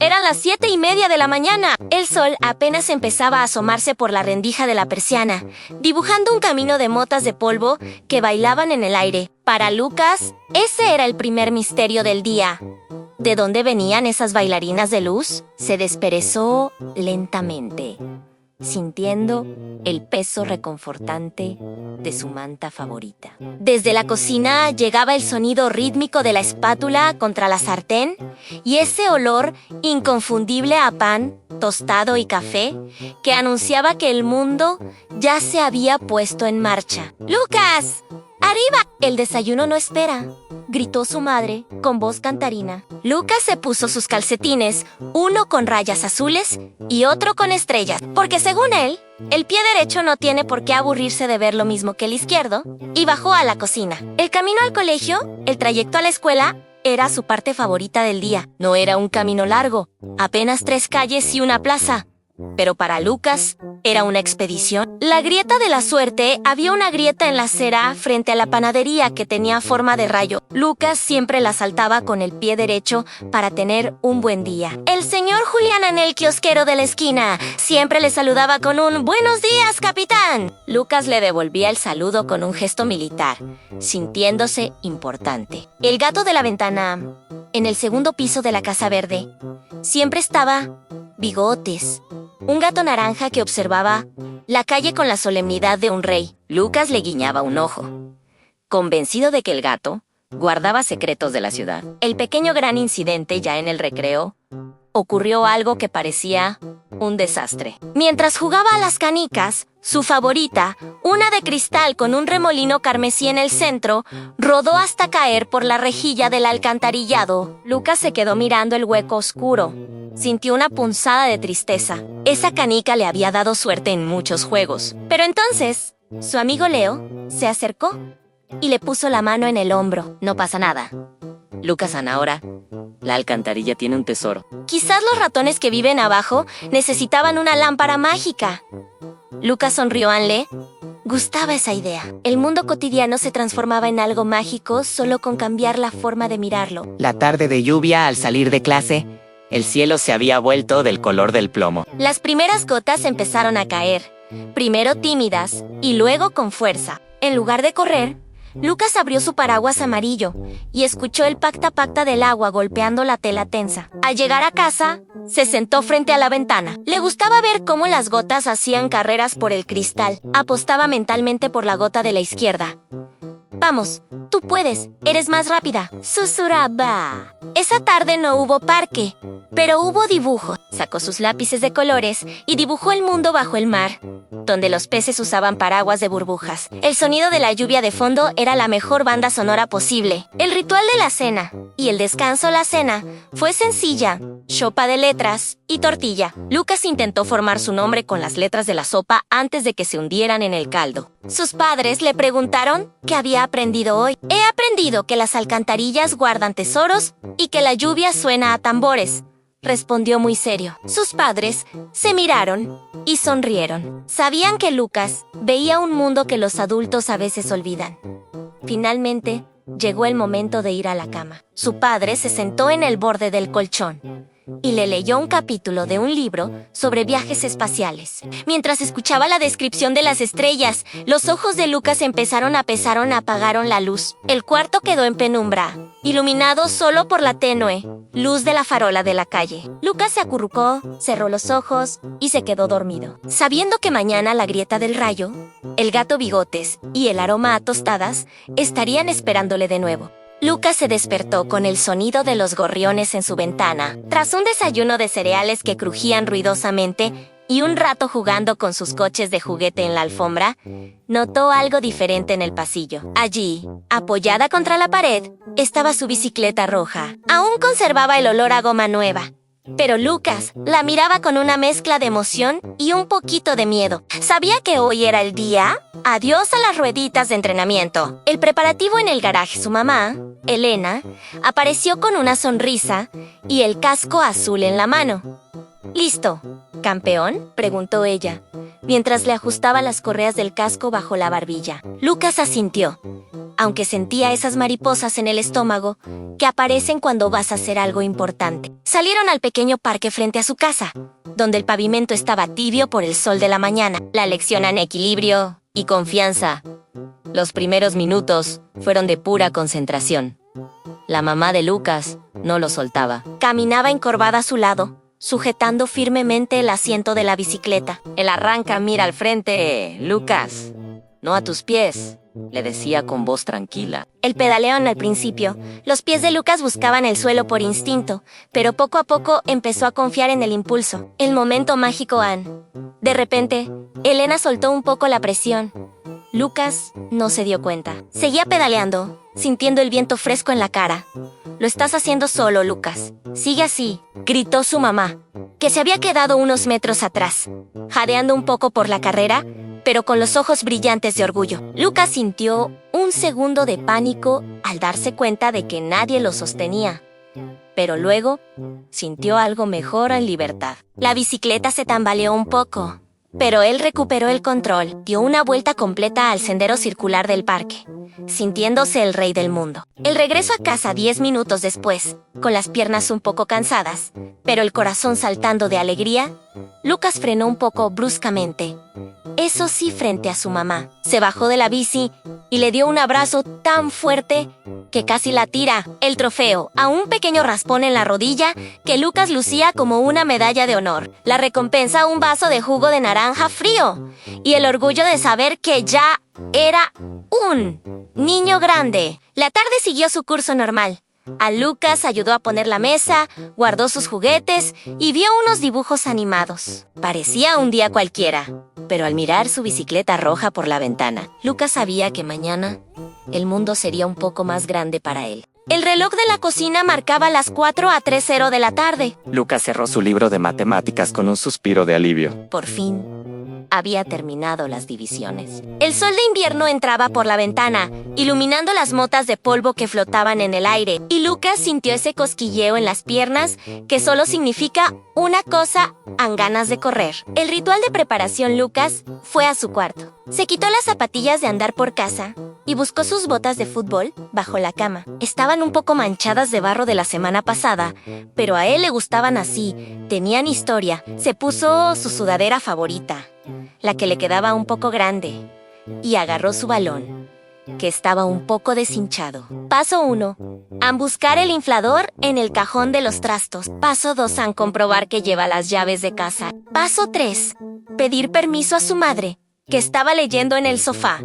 Eran las 7:30 de la mañana. El sol apenas empezaba a asomarse por la rendija de la persiana, dibujando un camino de motas de polvo que bailaban en el aire. Para Lucas, ese era el primer misterio del día. ¿De dónde venían esas bailarinas de luz? Se desperezó lentamente, sintiendo el peso reconfortante de su manta favorita. Desde la cocina llegaba el sonido rítmico de la espátula contra la sartén y ese olor inconfundible a pan, tostado y café que anunciaba que el mundo ya se había puesto en marcha. ¡Lucas! ¡Arriba! El desayuno no espera, gritó su madre con voz cantarina. Lucas se puso sus calcetines, uno con rayas azules y otro con estrellas, porque según él, el pie derecho no tiene por qué aburrirse de ver lo mismo que el izquierdo, y bajó a la cocina. El camino al colegio, el trayecto a la escuela, era su parte favorita del día. No era un camino largo, apenas 3 calles y una plaza. Pero para Lucas, era una expedición. La grieta de la suerte, había una grieta en la acera frente a la panadería que tenía forma de rayo. Lucas siempre la saltaba con el pie derecho para tener un buen día. El señor Julián Anel, kiosquero de la esquina, siempre le saludaba con un «Buenos días, capitán». Lucas le devolvía el saludo con un gesto militar, sintiéndose importante. El gato de la ventana, en el segundo piso de la Casa Verde, siempre estaba Bigotes, un gato naranja que observaba la calle con la solemnidad de un rey. Lucas le guiñaba un ojo, convencido de que el gato guardaba secretos de la ciudad. El pequeño gran incidente ya en el recreo, ocurrió algo que parecía un desastre. Mientras jugaba a las canicas, su favorita, una de cristal con un remolino carmesí en el centro, rodó hasta caer por la rejilla del alcantarillado. Lucas se quedó mirando el hueco oscuro. Sintió una punzada de tristeza. Esa canica le había dado suerte en muchos juegos. Pero entonces, su amigo Leo se acercó y le puso la mano en el hombro. No pasa nada, Lucas Anaora. La alcantarilla tiene un tesoro. Quizás los ratones que viven abajo necesitaban una lámpara mágica. Lucas sonrió. Le gustaba esa idea. El mundo cotidiano se transformaba en algo mágico solo con cambiar la forma de mirarlo. La tarde de lluvia, al salir de clase, el cielo se había vuelto del color del plomo. Las primeras gotas empezaron a caer, primero tímidas y luego con fuerza. En lugar de correr, Lucas abrió su paraguas amarillo y escuchó el pacta-pacta del agua golpeando la tela tensa. Al llegar a casa, se sentó frente a la ventana. Le gustaba ver cómo las gotas hacían carreras por el cristal. Apostaba mentalmente por la gota de la izquierda. «Vamos, tú puedes, eres más rápida», susurraba. Esa tarde no hubo parque, pero hubo dibujo. Sacó sus lápices de colores y dibujó el mundo bajo el mar, donde los peces usaban paraguas de burbujas. El sonido de la lluvia de fondo era la mejor banda sonora posible. El ritual de la cena y el descanso la cena fue sencilla, sopa de letras y tortilla. Lucas intentó formar su nombre con las letras de la sopa antes de que se hundieran en el caldo. Sus padres le preguntaron qué había aprendido hoy. «He aprendido que las alcantarillas guardan tesoros y que la lluvia suena a tambores», respondió muy serio. Sus padres se miraron y sonrieron. Sabían que Lucas veía un mundo que los adultos a veces olvidan. Finalmente, llegó el momento de ir a la cama. Su padre se sentó en el borde del colchón y le leyó un capítulo de un libro sobre viajes espaciales. Mientras escuchaba la descripción de las estrellas, los ojos de Lucas apagaron la luz. El cuarto quedó en penumbra, iluminado solo por la tenue luz de la farola de la calle. Lucas se acurrucó, cerró los ojos y se quedó dormido. Sabiendo que mañana la grieta del rayo, el gato Bigotes y el aroma a tostadas estarían esperándole de nuevo. Lucas se despertó con el sonido de los gorriones en su ventana. Tras un desayuno de cereales que crujían ruidosamente y un rato jugando con sus coches de juguete en la alfombra, notó algo diferente en el pasillo. Allí, apoyada contra la pared, estaba su bicicleta roja. Aún conservaba el olor a goma nueva. Pero Lucas la miraba con una mezcla de emoción y un poquito de miedo. Sabía que hoy era el día. Adiós a las rueditas de entrenamiento. El preparativo en el garaje. Su mamá, Elena, apareció con una sonrisa y el casco azul en la mano. «¿Listo, campeón?», preguntó ella, mientras le ajustaba las correas del casco bajo la barbilla. Lucas asintió. aunque sentía esas mariposas en el estómago que aparecen cuando vas a hacer algo importante. Salieron al pequeño parque frente a su casa, donde el pavimento estaba tibio por el sol de la mañana. La lección en equilibrio y confianza. Los primeros minutos fueron de pura concentración. La mamá de Lucas no lo soltaba. Caminaba encorvada a su lado, sujetando firmemente el asiento de la bicicleta. El arranca mira al frente, Lucas. No a tus pies, le decía con voz tranquila. El pedaleón al principio. Los pies de Lucas buscaban el suelo por instinto, pero poco a poco empezó a confiar en el impulso. El momento mágico, Anne. De repente, Elena soltó un poco la presión. Lucas no se dio cuenta. Seguía pedaleando, sintiendo el viento fresco en la cara. Lo estás haciendo solo, Lucas. Sigue así, gritó su mamá, que se había quedado unos metros atrás, jadeando un poco por la carrera, pero con los ojos brillantes de orgullo. Lucas sintió un segundo de pánico al darse cuenta de que nadie lo sostenía. Pero luego sintió algo mejor en libertad. La bicicleta se tambaleó un poco, pero él recuperó el control, dio una vuelta completa al sendero circular del parque, sintiéndose el rey del mundo. El regreso a casa 10 minutos después, con las piernas un poco cansadas, pero el corazón saltando de alegría, Lucas frenó un poco bruscamente. Eso sí, frente a su mamá. Se bajó de la bici y le dio un abrazo tan fuerte que casi la tira. El trofeo, a un pequeño raspón en la rodilla que Lucas lucía como una medalla de honor. La recompensa, un vaso de jugo de naranja frío. Y el orgullo de saber que ya era un niño grande. La tarde siguió su curso normal. A Lucas ayudó a poner la mesa, guardó sus juguetes y vio unos dibujos animados. Parecía un día cualquiera, pero al mirar su bicicleta roja por la ventana, Lucas sabía que mañana el mundo sería un poco más grande para él. El reloj de la cocina marcaba las 4:30 de la tarde. Lucas cerró su libro de matemáticas con un suspiro de alivio. Por fin, había terminado las divisiones. El sol de invierno entraba por la ventana, iluminando las motas de polvo que flotaban en el aire, y Lucas sintió ese cosquilleo en las piernas que solo significa una cosa: han ganas de correr. El ritual de preparación. Lucas fue a su cuarto. Se quitó las zapatillas de andar por casa y buscó sus botas de fútbol bajo la cama. Estaban un poco manchadas de barro de la semana pasada, pero a él le gustaban así, tenían historia. Se puso su sudadera favorita, la que le quedaba un poco grande, y agarró su balón, que estaba un poco deshinchado. Paso 1. Buscar el inflador en el cajón de los trastos. Paso 2. Comprobar que lleva las llaves de casa. Paso 3. Pedir permiso a su madre, que estaba leyendo en el sofá.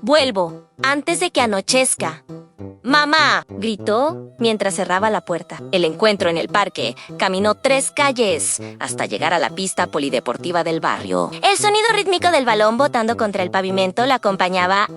Vuelvo, antes de que anochezca. ¡Mamá!, gritó mientras cerraba la puerta. El encuentro en el parque caminó 3 calles hasta llegar a la pista polideportiva del barrio. El sonido rítmico del balón botando contra el pavimento la acompañaba.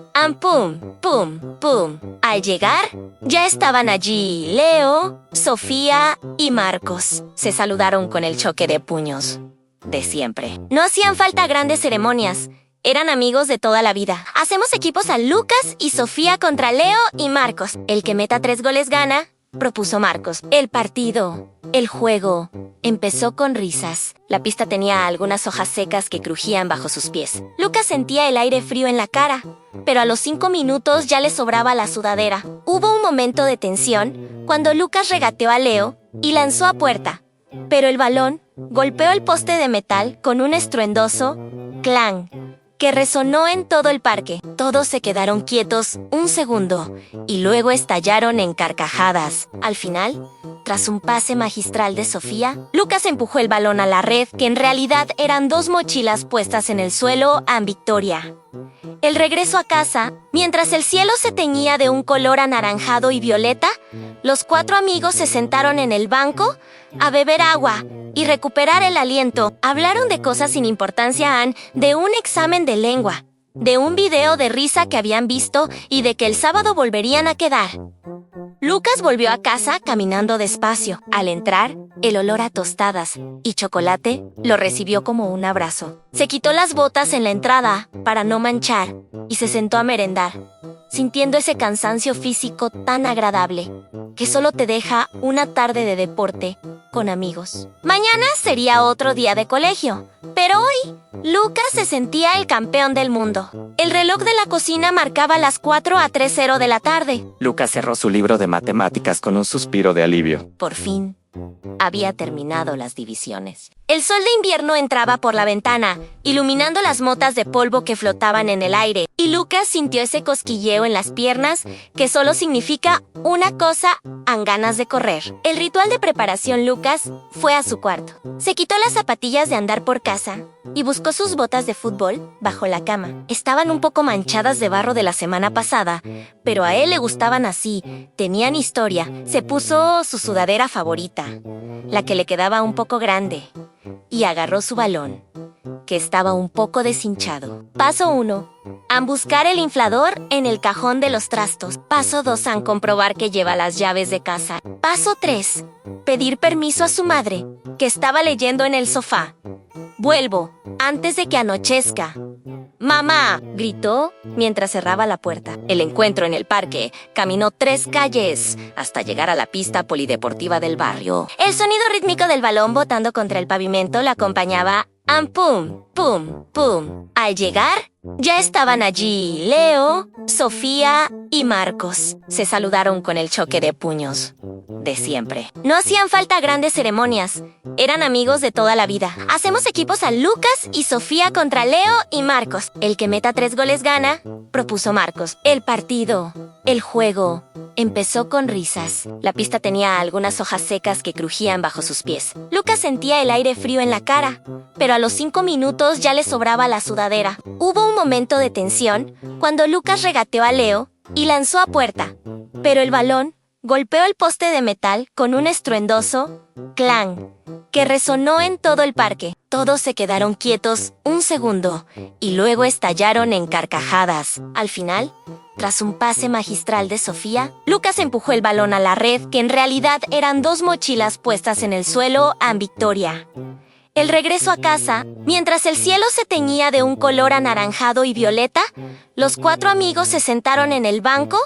¡Pum! ¡Pum! ¡Pum! Al llegar, ya estaban allí Leo, Sofía y Marcos. Se saludaron con el choque de puños de siempre. No hacían falta grandes ceremonias. Eran amigos de toda la vida. Hacemos equipos a Lucas y Sofía contra Leo y Marcos. El que meta 3 goles gana, propuso Marcos. El partido, el juego, empezó con risas. La pista tenía algunas hojas secas que crujían bajo sus pies. Lucas sentía el aire frío en la cara, pero a los 5 minutos ya le sobraba la sudadera. Hubo un momento de tensión cuando Lucas regateó a Leo y lanzó a puerta, pero el balón golpeó el poste de metal con un estruendoso clang que resonó en todo el parque. Todos se quedaron quietos un segundo y luego estallaron en carcajadas. Al final, tras un pase magistral de Sofía, Lucas empujó el balón a la red, que en realidad eran 2 mochilas puestas en el suelo en victoria. El regreso a casa, mientras el cielo se teñía de un color anaranjado y violeta, los 4 amigos se sentaron en el banco a beber agua y recuperar el aliento. Hablaron de cosas sin importancia, de un examen de lengua, de un video de risa que habían visto y de que el sábado volverían a quedar. Lucas volvió a casa caminando despacio. Al entrar, el olor a tostadas y chocolate lo recibió como un abrazo. Se quitó las botas en la entrada para no manchar y se sentó a merendar, sintiendo ese cansancio físico tan agradable que solo te deja una tarde de deporte con amigos. Mañana sería otro día de colegio, pero hoy Lucas se sentía el campeón del mundo. El reloj de la cocina marcaba las 4:30 de la tarde. Lucas cerró su libro de matemáticas con un suspiro de alivio. Por fin, había terminado las divisiones. El sol de invierno entraba por la ventana, iluminando las motas de polvo que flotaban en el aire, y Lucas sintió ese cosquilleo en las piernas que solo significa una cosa: han ganas de correr. El ritual de preparación Lucas fue a su cuarto. Se quitó las zapatillas de andar por casa y buscó sus botas de fútbol bajo la cama. Estaban un poco manchadas de barro de la semana pasada, pero a él le gustaban así, tenían historia. Se puso su sudadera favorita, la que le quedaba un poco grande, y agarró su balón, que estaba un poco deshinchado. Paso 1. Buscar el inflador en el cajón de los trastos. Paso 2. Comprobar que lleva las llaves de casa. Paso 3. Pedir permiso a su madre, que estaba leyendo en el sofá. Vuelvo, antes de que anochezca. ¡Mamá!, gritó mientras cerraba la puerta. El encuentro en el parque caminó 3 calles hasta llegar a la pista polideportiva del barrio. El sonido rítmico del balón botando contra el pavimento la acompañaba. ¡Pum! ¡Pum! ¡Pum! Al llegar, ya estaban allí Leo, Sofía y Marcos. Se saludaron con el choque de puños de siempre. No hacían falta grandes ceremonias. Eran amigos de toda la vida. Hacemos equipos a Lucas y Sofía contra Leo y Marcos. El que meta 3 goles gana, propuso Marcos. El partido, el juego, empezó con risas. La pista tenía algunas hojas secas que crujían bajo sus pies. Lucas sentía el aire frío en la cara, pero a los 5 minutos ya le sobraba la sudadera. Hubo un momento de tensión cuando Lucas regateó a Leo y lanzó a puerta, pero el balón golpeó el poste de metal con un estruendoso clang que resonó en todo el parque. Todos se quedaron quietos un segundo y luego estallaron en carcajadas. Al final, tras un pase magistral de Sofía, Lucas empujó el balón a la red, que en realidad eran 2 mochilas puestas en el suelo a Victoria. El regreso a casa, mientras el cielo se teñía de un color anaranjado y violeta, los 4 amigos se sentaron en el banco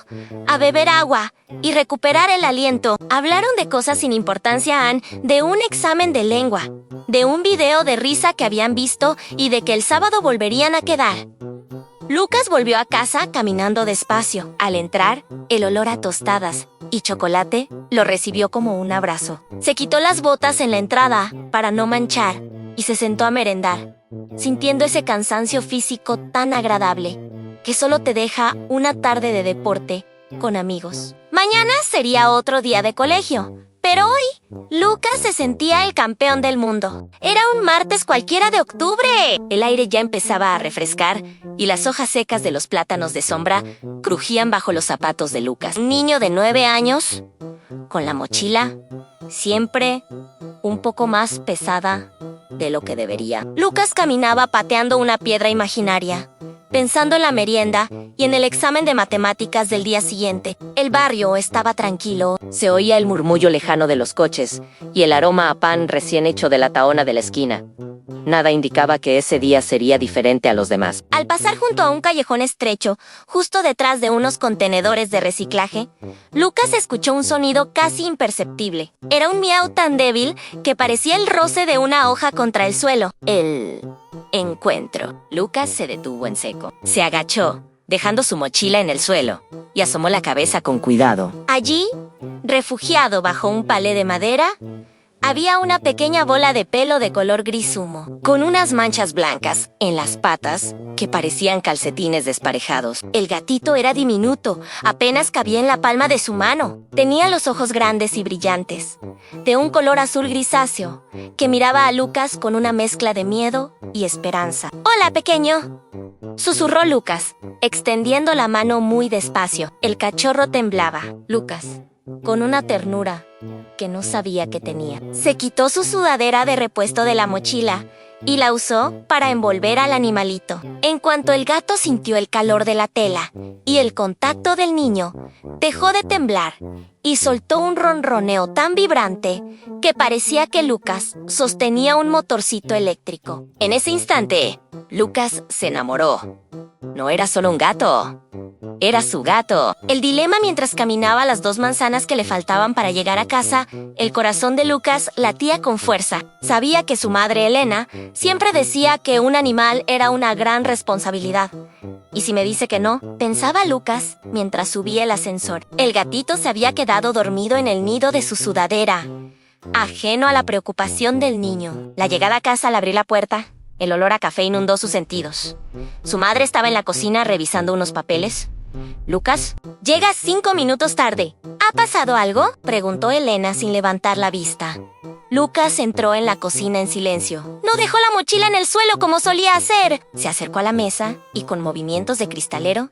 a beber agua y recuperar el aliento. Hablaron de cosas sin importancia, de un examen de lengua, de un video de risa que habían visto y de que el sábado volverían a quedar. Lucas volvió a casa caminando despacio. Al entrar, el olor a tostadas y chocolate lo recibió como un abrazo. Se quitó las botas en la entrada para no manchar y se sentó a merendar, sintiendo ese cansancio físico tan agradable que solo te deja una tarde de deporte con amigos. Mañana sería otro día de colegio, pero hoy Lucas se sentía el campeón del mundo. Era un martes cualquiera de octubre. El aire ya empezaba a refrescar y las hojas secas de los plátanos de sombra crujían bajo los zapatos de Lucas. Un niño de 9 años, con la mochila siempre un poco más pesada de lo que debería. Lucas caminaba pateando una piedra imaginaria, pensando en la merienda y en el examen de matemáticas del día siguiente. El barrio estaba tranquilo. Se oía el murmullo lejano de los coches y el aroma a pan recién hecho de la tahona de la esquina. Nada indicaba que ese día sería diferente a los demás. Al pasar junto a un callejón estrecho, justo detrás de unos contenedores de reciclaje, Lucas escuchó un sonido casi imperceptible. Era un miau tan débil que parecía el roce de una hoja contra el suelo. El encuentro. Lucas se detuvo en seco. Se agachó, dejando su mochila en el suelo, y asomó la cabeza con cuidado. Allí, refugiado bajo un palé de madera, había una pequeña bola de pelo de color gris humo, con unas manchas blancas en las patas que parecían calcetines desparejados. El gatito era diminuto, apenas cabía en la palma de su mano. Tenía los ojos grandes y brillantes, de un color azul grisáceo, que miraba a Lucas con una mezcla de miedo y esperanza. «Hola, pequeño», susurró Lucas, extendiendo la mano muy despacio. El cachorro temblaba. Lucas, con una ternura que no sabía que tenía, se quitó su sudadera de repuesto de la mochila y la usó para envolver al animalito. En cuanto el gato sintió el calor de la tela y el contacto del niño, dejó de temblar y soltó un ronroneo tan vibrante que parecía que Lucas sostenía un motorcito eléctrico. En ese instante, Lucas se enamoró. No era solo un gato, era su gato. El dilema mientras caminaba las 2 manzanas que le faltaban para llegar a casa, el corazón de Lucas latía con fuerza. Sabía que su madre, Elena, siempre decía que un animal era una gran responsabilidad. ¿Y si me dice que no? Pensaba Lucas mientras subía el ascensor. El gatito se había quedado dormido en el nido de su sudadera, ajeno a la preocupación del niño. La llegada a casa al abrir la puerta, el olor a café inundó sus sentidos. Su madre estaba en la cocina revisando unos papeles. «Lucas, llegas 5 minutos tarde. ¿Ha pasado algo?», preguntó Elena sin levantar la vista. Lucas entró en la cocina en silencio. «No dejó la mochila en el suelo como solía hacer». Se acercó a la mesa y con movimientos de cristalero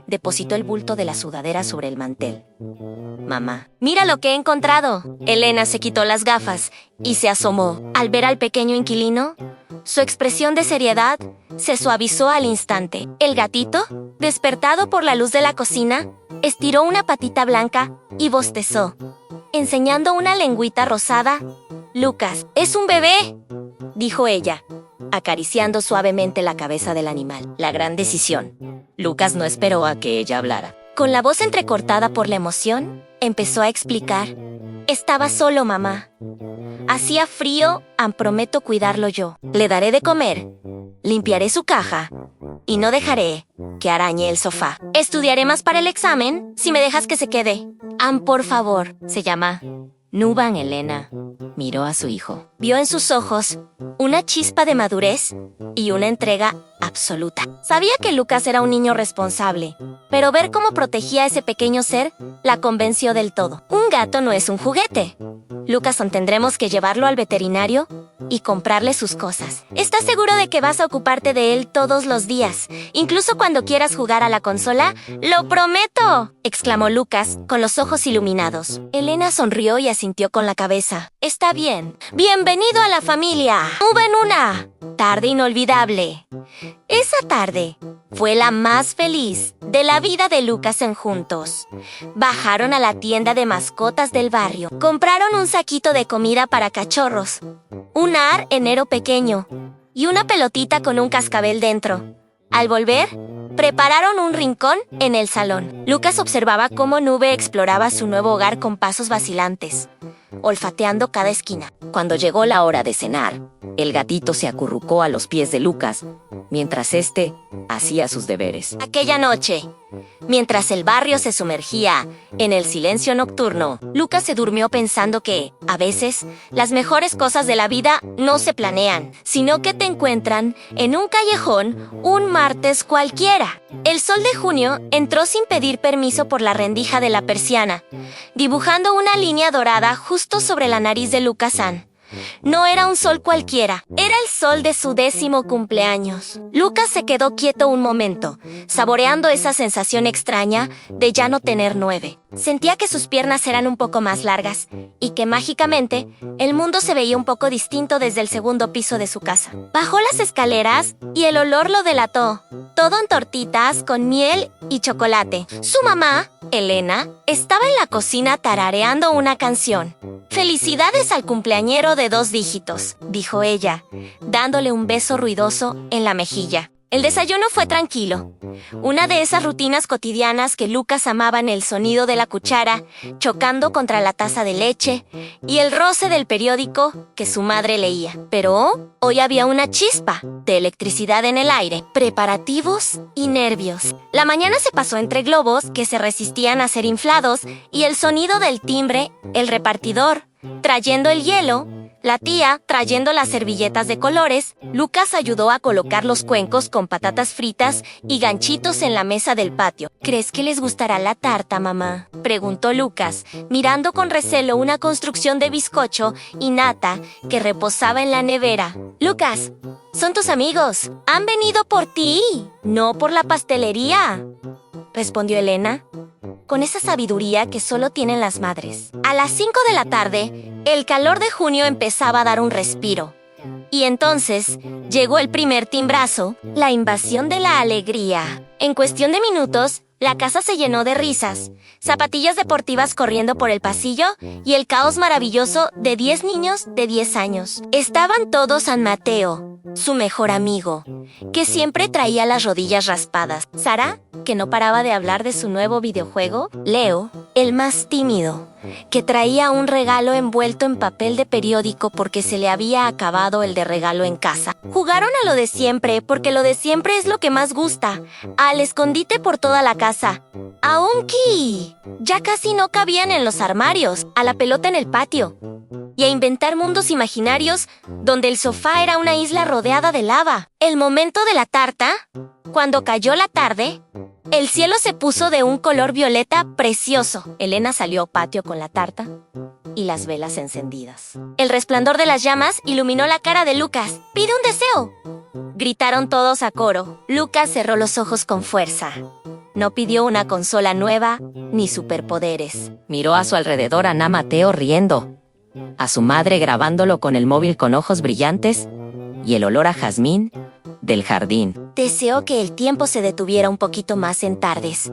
depositó el bulto de la sudadera sobre el mantel. «Mamá, mira lo que he encontrado». Elena se quitó las gafas y se asomó. Al ver al pequeño inquilino, su expresión de seriedad se suavizó al instante. El gatito, despertado por la luz de la cocina, estiró una patita blanca y bostezó, enseñando una lengüita rosada. «Lucas, es un bebé», dijo ella, acariciando suavemente la cabeza del animal. La gran decisión. Lucas no esperó a que ella hablara. Con la voz entrecortada por la emoción, empezó a explicar. «Estaba solo, mamá. Hacía frío, prometo cuidarlo yo. Le daré de comer, limpiaré su caja y no dejaré que arañe el sofá. Estudiaré más para el examen si me dejas que se quede. Por favor». Se llama Nuban. Elena miró a su hijo. Vio en sus ojos una chispa de madurez y una entrega absoluta. Sabía que Lucas era un niño responsable, pero ver cómo protegía a ese pequeño ser la convenció del todo. Un gato no es un juguete. Lucas, tendremos que llevarlo al veterinario y comprarle sus cosas. ¿Estás seguro de que vas a ocuparte de él todos los días, incluso cuando quieras jugar a la consola? ¡Lo prometo!, exclamó Lucas con los ojos iluminados. Elena sonrió y asintió con la cabeza. «Está bien. Bienvenido a la familia. Hubo en una tarde inolvidable». Esa tarde fue la más feliz de la vida de Lucas en juntos. Bajaron a la tienda de mascotas del barrio. Compraron un saquito de comida para cachorros, un arenero pequeño y una pelotita con un cascabel dentro. Al volver, prepararon un rincón en el salón. Lucas observaba cómo Nube exploraba su nuevo hogar con pasos vacilantes, olfateando cada esquina. Cuando llegó la hora de cenar, el gatito se acurrucó a los pies de Lucas, mientras éste hacía sus deberes. Aquella noche, mientras el barrio se sumergía en el silencio nocturno, Lucas se durmió pensando que, a veces, las mejores cosas de la vida no se planean, sino que te encuentran en un callejón un martes cualquiera. El sol de junio entró sin pedir permiso por la rendija de la persiana, dibujando una línea dorada justo sobre la nariz de Lucas-san. No era un sol cualquiera, era el sol de su 10º cumpleaños. Lucas se quedó quieto un momento, saboreando esa sensación extraña de ya no tener 9. Sentía que sus piernas eran un poco más largas y que mágicamente el mundo se veía un poco distinto desde el 2º piso de su casa. Bajó las escaleras y el olor lo delató, todo en tortitas con miel y chocolate. Su mamá, Elena, estaba en la cocina tarareando una canción. «Felicidades al cumpleañero de 2 dígitos», dijo ella, dándole un beso ruidoso en la mejilla. El desayuno fue tranquilo. Una de esas rutinas cotidianas que Lucas amaba, en el sonido de la cuchara chocando contra la taza de leche y el roce del periódico que su madre leía. Pero hoy había una chispa de electricidad en el aire, preparativos y nervios. La mañana se pasó entre globos que se resistían a ser inflados y el sonido del timbre, el repartidor trayendo el hielo, la tía trayendo las servilletas de colores. Lucas ayudó a colocar los cuencos con patatas fritas y ganchitos en la mesa del patio. «¿Crees que les gustará la tarta, mamá?», preguntó Lucas, mirando con recelo una construcción de bizcocho y nata que reposaba en la nevera. «Lucas, son tus amigos. Han venido por ti, no por la pastelería», respondió Elena, con esa sabiduría que solo tienen las madres. A las 5 de la tarde, el calor de junio empezaba a dar un respiro, Y entonces llegó el primer timbrazo, la invasión de la alegría. En cuestión de minutos, la casa se llenó de risas, zapatillas deportivas corriendo por el pasillo y el caos maravilloso de 10 niños de 10 años. Estaban todos San Mateo, su mejor amigo, que siempre traía las rodillas raspadas. Sara, que no paraba de hablar de su nuevo videojuego. Leo, el más tímido, que traía un regalo envuelto en papel de periódico porque se le había acabado el de regalo en casa. Jugaron a lo de siempre, porque lo de siempre es lo que más gusta. Al escondite por toda la casa. A Unky. Ya casi no cabían en los armarios. A la pelota en el patio. Y a inventar mundos imaginarios donde el sofá era una isla rodeada de lava. El momento de la tarta, cuando cayó la tarde, el cielo se puso de un color violeta precioso. Elena salió al patio con la tarta y las velas encendidas. El resplandor de las llamas iluminó la cara de Lucas. ¡Pide un deseo!, gritaron todos a coro. Lucas cerró los ojos con fuerza. No pidió una consola nueva ni superpoderes. Miró a su alrededor a Ana Mateo riendo, a su madre grabándolo con el móvil con ojos brillantes y el olor a jazmín del jardín. Deseó que el tiempo se detuviera un poquito más en tardes,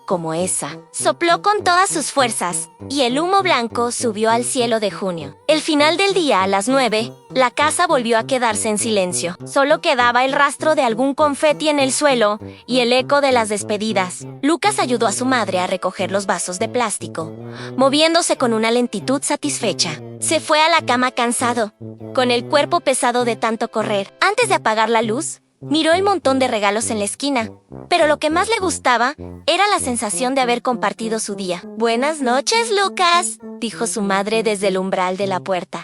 como esa. Sopló con todas sus fuerzas, y el humo blanco subió al cielo de junio. El final del día, a las 9, la casa volvió a quedarse en silencio. Solo quedaba el rastro de algún confeti en el suelo y el eco de las despedidas. Lucas ayudó a su madre a recoger los vasos de plástico, moviéndose con una lentitud satisfecha. Se fue a la cama cansado, con el cuerpo pesado de tanto correr. Antes de apagar la luz, miró el montón de regalos en la esquina, pero lo que más le gustaba era la sensación de haber compartido su día. «Buenas noches, Lucas», dijo su madre desde el umbral de la puerta.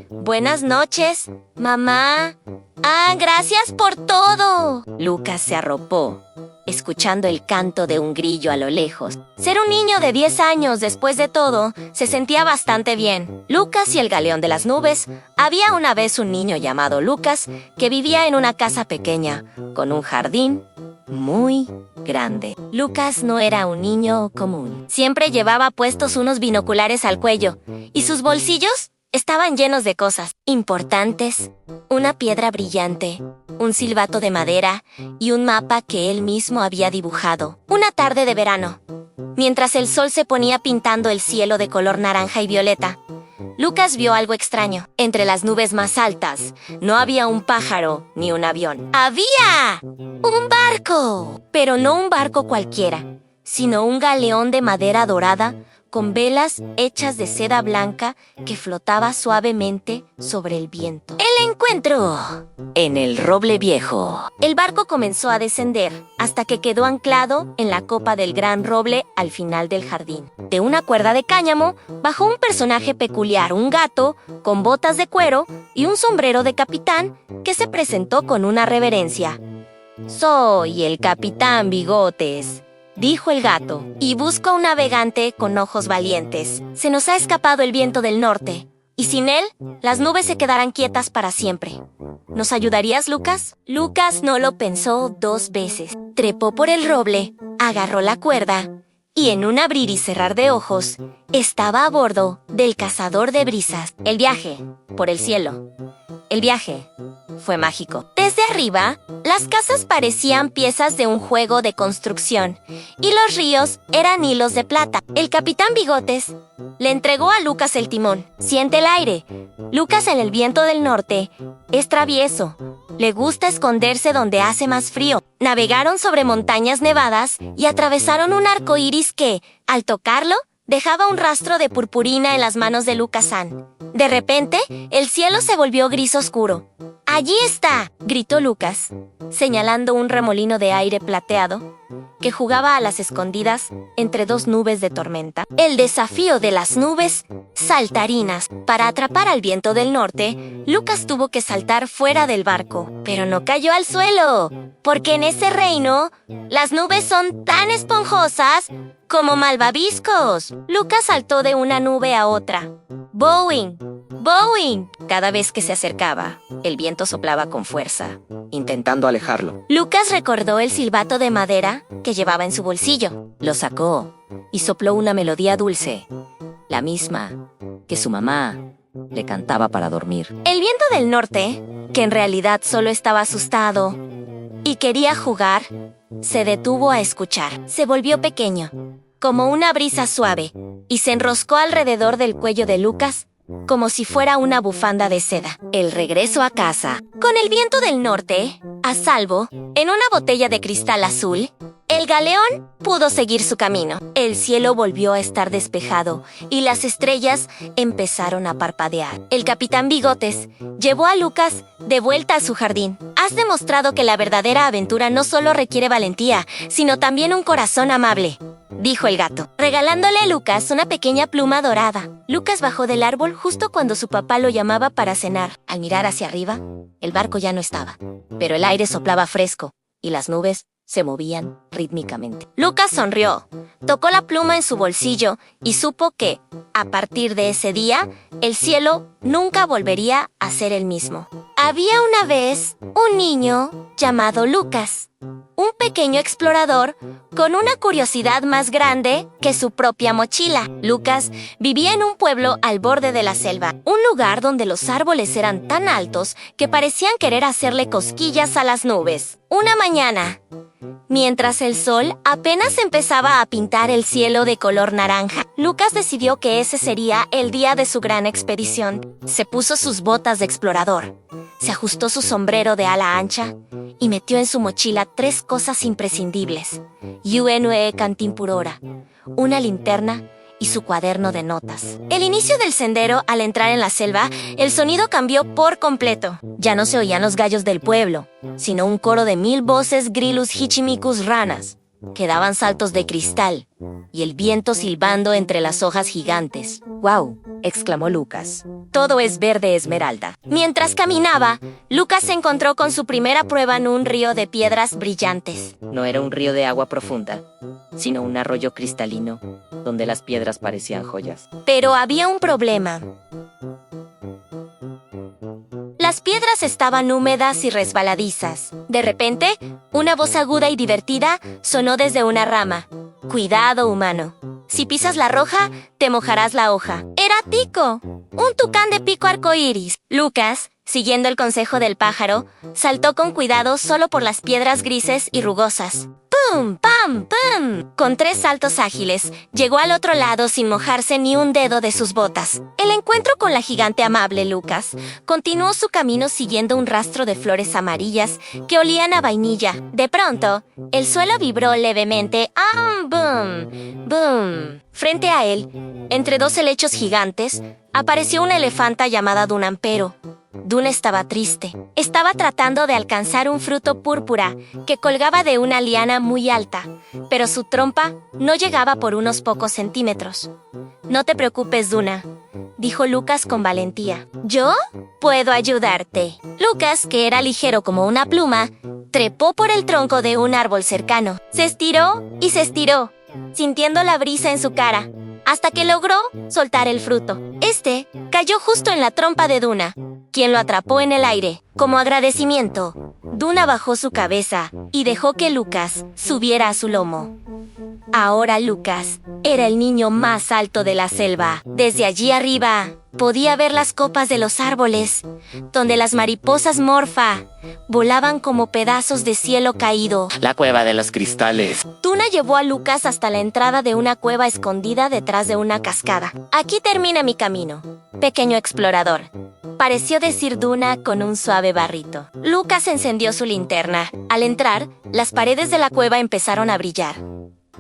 «Buenas noches, mamá. ¡Ah, gracias por todo!». Lucas se arropó, escuchando el canto de un grillo a lo lejos. Ser un niño de 10 años, después de todo, se sentía bastante bien. Lucas y el galeón de las nubes. Había una vez un niño llamado Lucas que vivía en una casa pequeña, con un jardín muy grande. Lucas no era un niño común. Siempre llevaba puestos unos binoculares al cuello, y sus bolsillos estaban llenos de cosas importantes. Una piedra brillante, un silbato de madera y un mapa que él mismo había dibujado. Una tarde de verano, mientras el sol se ponía pintando el cielo de color naranja y violeta, Lucas vio algo extraño. Entre las nubes más altas, no había un pájaro ni un avión. ¡Había un barco! Pero no un barco cualquiera, sino un galeón de madera dorada con velas hechas de seda blanca que flotaba suavemente sobre el viento. ¡El encuentro! En el roble viejo. El barco comenzó a descender hasta que quedó anclado en la copa del gran roble al final del jardín. De una cuerda de cáñamo bajó un personaje peculiar, un gato con botas de cuero y un sombrero de capitán que se presentó con una reverencia. «Soy el Capitán Bigotes», dijo el gato, «y busco a un navegante con ojos valientes. Se nos ha escapado el viento del norte, y sin él, las nubes se quedarán quietas para siempre. ¿Nos ayudarías, Lucas?». Lucas no lo pensó 2 veces. Trepó por el roble, agarró la cuerda, y en un abrir y cerrar de ojos, estaba a bordo del cazador de brisas. El viaje, por el cielo. El viaje fue mágico. Desde arriba, las casas parecían piezas de un juego de construcción y los ríos eran hilos de plata. El capitán Bigotes le entregó a Lucas el timón. «Siente el aire. Lucas en el viento del norte es travieso. Le gusta esconderse donde hace más frío». Navegaron sobre montañas nevadas y atravesaron un arco iris que, al tocarlo, dejaba un rastro de purpurina en las manos de Lucas San. De repente, el cielo se volvió gris oscuro. «¡Allí está!», gritó Lucas, señalando un remolino de aire plateado que jugaba a las escondidas entre 2 nubes de tormenta. El desafío de las nubes saltarinas. Para atrapar al viento del norte, Lucas tuvo que saltar fuera del barco, pero no cayó al suelo, porque en ese reino, las nubes son tan esponjosas como malvaviscos. Lucas saltó de una nube a otra. «Boeing, Boeing». Cada vez que se acercaba, el viento soplaba con fuerza, intentando alejarlo. Lucas recordó el silbato de madera que llevaba en su bolsillo. Lo sacó y sopló una melodía dulce, la misma que su mamá le cantaba para dormir. El viento del norte, que en realidad solo estaba asustado y quería jugar, se detuvo a escuchar. Se volvió pequeño, como una brisa suave, y se enroscó alrededor del cuello de Lucas como si fuera una bufanda de seda. El regreso a casa. Con el viento del norte, a salvo, en una botella de cristal azul, el galeón pudo seguir su camino. El cielo volvió a estar despejado y las estrellas empezaron a parpadear. El capitán Bigotes llevó a Lucas de vuelta a su jardín. Has demostrado que la verdadera aventura no solo requiere valentía, sino también un corazón amable, dijo el gato, regalándole a Lucas una pequeña pluma dorada. Lucas bajó del árbol justo cuando su papá lo llamaba para cenar. Al mirar hacia arriba, el barco ya no estaba, pero el aire soplaba fresco y las nubes se movían rítmicamente. Lucas sonrió, tocó la pluma en su bolsillo y supo que, a partir de ese día, el cielo nunca volvería a ser el mismo. Había una vez un niño llamado Lucas, un pequeño explorador con una curiosidad más grande que su propia mochila. Lucas vivía en un pueblo al borde de la selva, un lugar donde los árboles eran tan altos que parecían querer hacerle cosquillas a las nubes. Una mañana, mientras el sol apenas empezaba a pintar el cielo de color naranja, Lucas decidió que ese sería el día de su gran expedición. Se puso sus botas de explorador, se ajustó su sombrero de ala ancha y metió en su mochila 3 cosas imprescindibles: UNE Cantimpurora, una linterna y su cuaderno de notas. El inicio del sendero, al entrar en la selva, el sonido cambió por completo. Ya no se oían los gallos del pueblo, sino un coro de 1000 voces grilus hichimicus ranas, que daban saltos de cristal, y el viento silbando entre las hojas gigantes. ¡Guau! Exclamó Lucas. Todo es verde esmeralda. Mientras caminaba, Lucas se encontró con su primera prueba en un río de piedras brillantes. No era un río de agua profunda, sino un arroyo cristalino, donde las piedras parecían joyas. Pero había un problema. Las piedras estaban húmedas y resbaladizas. De repente, una voz aguda y divertida sonó desde una rama. Cuidado, humano. Si pisas la roja, te mojarás la hoja. Era Tico, un tucán de pico arcoíris. Lucas, siguiendo el consejo del pájaro, saltó con cuidado solo por las piedras grises y rugosas. ¡Pum! ¡Pam! ¡Pum! Con 3 saltos ágiles, llegó al otro lado sin mojarse ni un dedo de sus botas. El encuentro con la gigante amable Lucas continuó su camino siguiendo un rastro de flores amarillas que olían a vainilla. De pronto, el suelo vibró levemente. ¡Ah! ¡Boom! ¡Boom! Frente a él, entre 2 helechos gigantes, apareció una elefanta llamada Dunampero. Duna estaba triste. Estaba tratando de alcanzar un fruto púrpura que colgaba de una liana muy alta, pero su trompa no llegaba por unos pocos centímetros. No te preocupes, Duna, dijo Lucas con valentía. ¿Yo? Puedo ayudarte. Lucas, que era ligero como una pluma, trepó por el tronco de un árbol cercano. Se estiró y se estiró, sintiendo la brisa en su cara, hasta que logró soltar el fruto. Este cayó justo en la trompa de Duna, quien lo atrapó en el aire. Como agradecimiento, Duna bajó su cabeza y dejó que Lucas subiera a su lomo. Ahora Lucas era el niño más alto de la selva. Desde allí arriba podía ver las copas de los árboles, donde las mariposas morfa volaban como pedazos de cielo caído. La cueva de los cristales. Duna llevó a Lucas hasta la entrada de una cueva escondida detrás de una cascada. Aquí termina mi camino, pequeño explorador, pareció decir Duna con un suave barrito. Lucas encendió su linterna. Al entrar, las paredes de la cueva empezaron a brillar.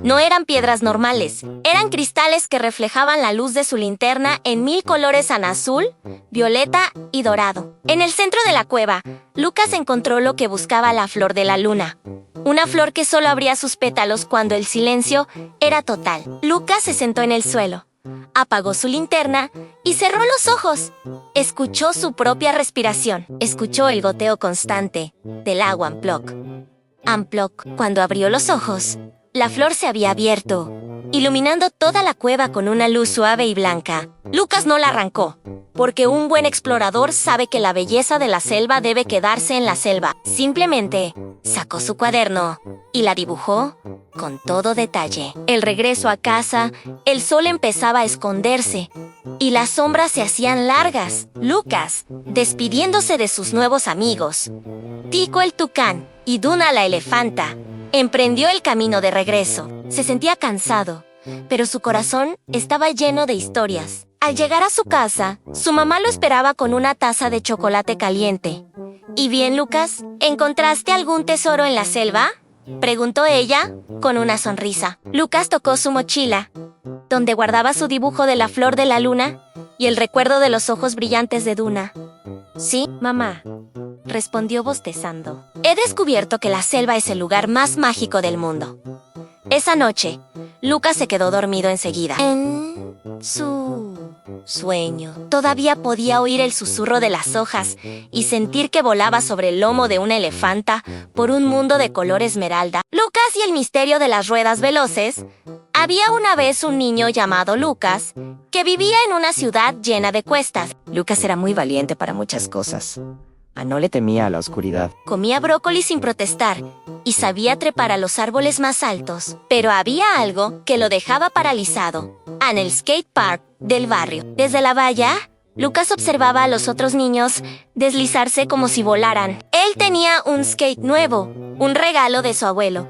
No eran piedras normales, eran cristales que reflejaban la luz de su linterna en 1000 colores en azul, violeta y dorado. En el centro de la cueva, Lucas encontró lo que buscaba: la flor de la luna. Una flor que solo abría sus pétalos cuando el silencio era total. Lucas se sentó en el suelo, apagó su linterna y cerró los ojos. Escuchó su propia respiración. Escuchó el goteo constante del agua Amploc. Amploc. Cuando abrió los ojos, La flor se había abierto, iluminando toda la cueva con una luz suave y blanca. Lucas no la arrancó, porque un buen explorador sabe que la belleza de la selva debe quedarse en la selva. Simplemente sacó su cuaderno y la dibujó con todo detalle. El regreso a casa, el sol empezaba a esconderse y las sombras se hacían largas. Lucas, despidiéndose de sus nuevos amigos, Tico el tucán y Duna la elefanta, emprendió el camino de regreso. Se sentía cansado, pero su corazón estaba lleno de historias. Al llegar a su casa, su mamá lo esperaba con una taza de chocolate caliente. ¿Y bien, Lucas? ¿Encontraste algún tesoro en la selva?, preguntó ella con una sonrisa. Lucas tocó su mochila, donde guardaba su dibujo de la flor de la luna y el recuerdo de los ojos brillantes de Duna. «Sí, mamá», respondió bostezando. «He descubierto que la selva es el lugar más mágico del mundo». Esa noche, Lucas se quedó dormido enseguida. En su sueño, todavía podía oír el susurro de las hojas y sentir que volaba sobre el lomo de una elefanta por un mundo de color esmeralda. Lucas y el misterio de las ruedas veloces. Había una vez un niño llamado Lucas que vivía en una ciudad llena de cuestas. Lucas era muy valiente para muchas cosas. No le temía a la oscuridad. Comía brócoli sin protestar y sabía trepar a los árboles más altos. Pero había algo que lo dejaba paralizado. En el skate park del barrio. Desde la valla, Lucas observaba a los otros niños deslizarse como si volaran. Él tenía un skate nuevo, un regalo de su abuelo,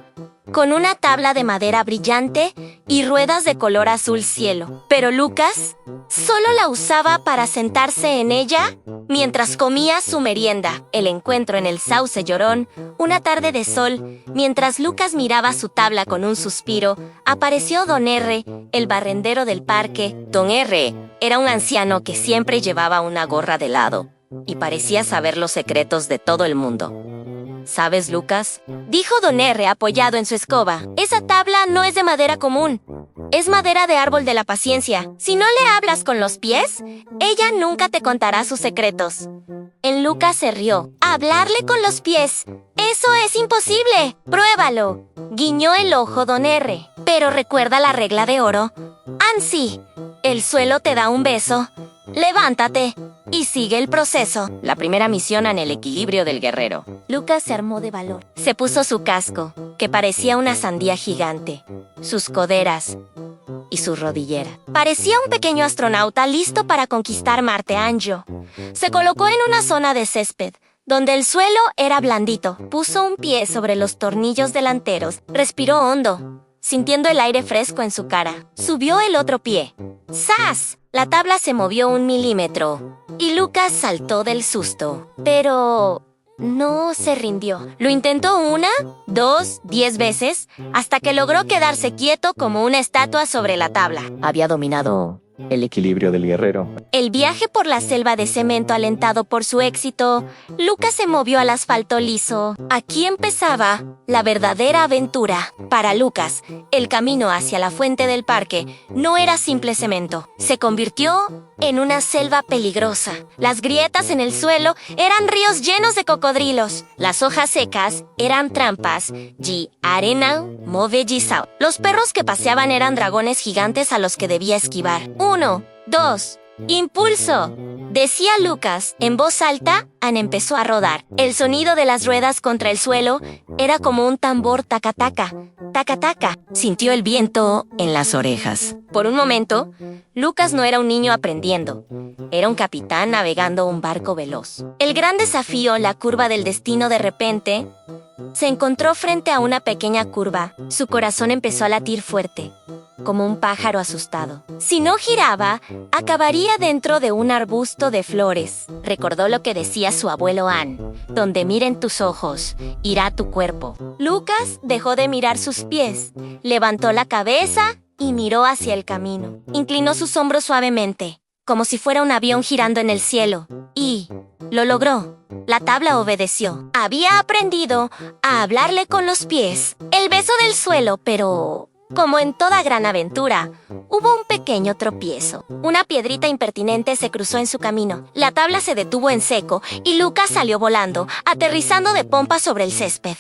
con una tabla de madera brillante y ruedas de color azul cielo. Pero Lucas solo la usaba para sentarse en ella mientras comía su merienda. El encuentro en el sauce llorón, una tarde de sol, mientras Lucas miraba su tabla con un suspiro, apareció Don R, el barrendero del parque. Don R era un anciano que siempre llevaba una gorra de lado y parecía saber los secretos de todo el mundo. ¿Sabes, Lucas?, dijo Don R apoyado en su escoba. Esa tabla no es de madera común. Es madera de árbol de la paciencia. Si no le hablas con los pies, ella nunca te contará sus secretos. En Lucas se rió. ¿Hablarle con los pies? ¡Eso es imposible! ¡Pruébalo!, guiñó el ojo Don R. Pero recuerda la regla de oro. Ansi, el suelo te da un beso. Levántate y sigue el proceso. La primera misión en el equilibrio del guerrero. Lucas se armó de valor. Se puso su casco, que parecía una sandía gigante, sus coderas y sus rodilleras. Parecía un pequeño astronauta listo para conquistar Marte Anjo. Se colocó en una zona de césped, donde el suelo era blandito. Puso un pie sobre los tornillos delanteros. Respiró hondo, sintiendo el aire fresco en su cara. Subió el otro pie. ¡Zas! La tabla se movió 1 milímetro y Lucas saltó del susto. Pero no se rindió. Lo intentó 1, 2, 10 veces, hasta que logró quedarse quieto como una estatua sobre la tabla. Había dominado El equilibrio del guerrero. El viaje por la selva de cemento alentado por su éxito, Lucas se movió al asfalto liso. Aquí empezaba la verdadera aventura. Para Lucas, el camino hacia la fuente del parque no era simple cemento. Se convirtió en una selva peligrosa. Las grietas en el suelo eran ríos llenos de cocodrilos. Las hojas secas eran trampas. Arena, move gisao. Los perros que paseaban eran dragones gigantes a los que debía esquivar. 1, 2, ¡impulso!, decía Lucas. En voz alta, Anne empezó a rodar. El sonido de las ruedas contra el suelo era como un tambor taca-taca, taca-taca. Sintió el viento en las orejas. Por un momento, Lucas no era un niño aprendiendo. Era un capitán navegando un barco veloz. El gran desafío, la curva del destino, de repente se encontró frente a una pequeña curva. Su corazón empezó a latir fuerte, como un pájaro asustado. Si no giraba, acabaría dentro de un arbusto de flores. Recordó lo que decía su abuelo Anne: donde miren tus ojos, irá tu cuerpo. Lucas dejó de mirar sus pies, levantó la cabeza y miró hacia el camino. Inclinó sus hombros suavemente, como si fuera un avión girando en el cielo. Y lo logró. La tabla obedeció. Había aprendido a hablarle con los pies. El beso del suelo, pero Como en toda gran aventura, hubo un pequeño tropiezo. Una piedrita impertinente se cruzó en su camino. La tabla se detuvo en seco y Lucas salió volando, aterrizando de pompa sobre el césped.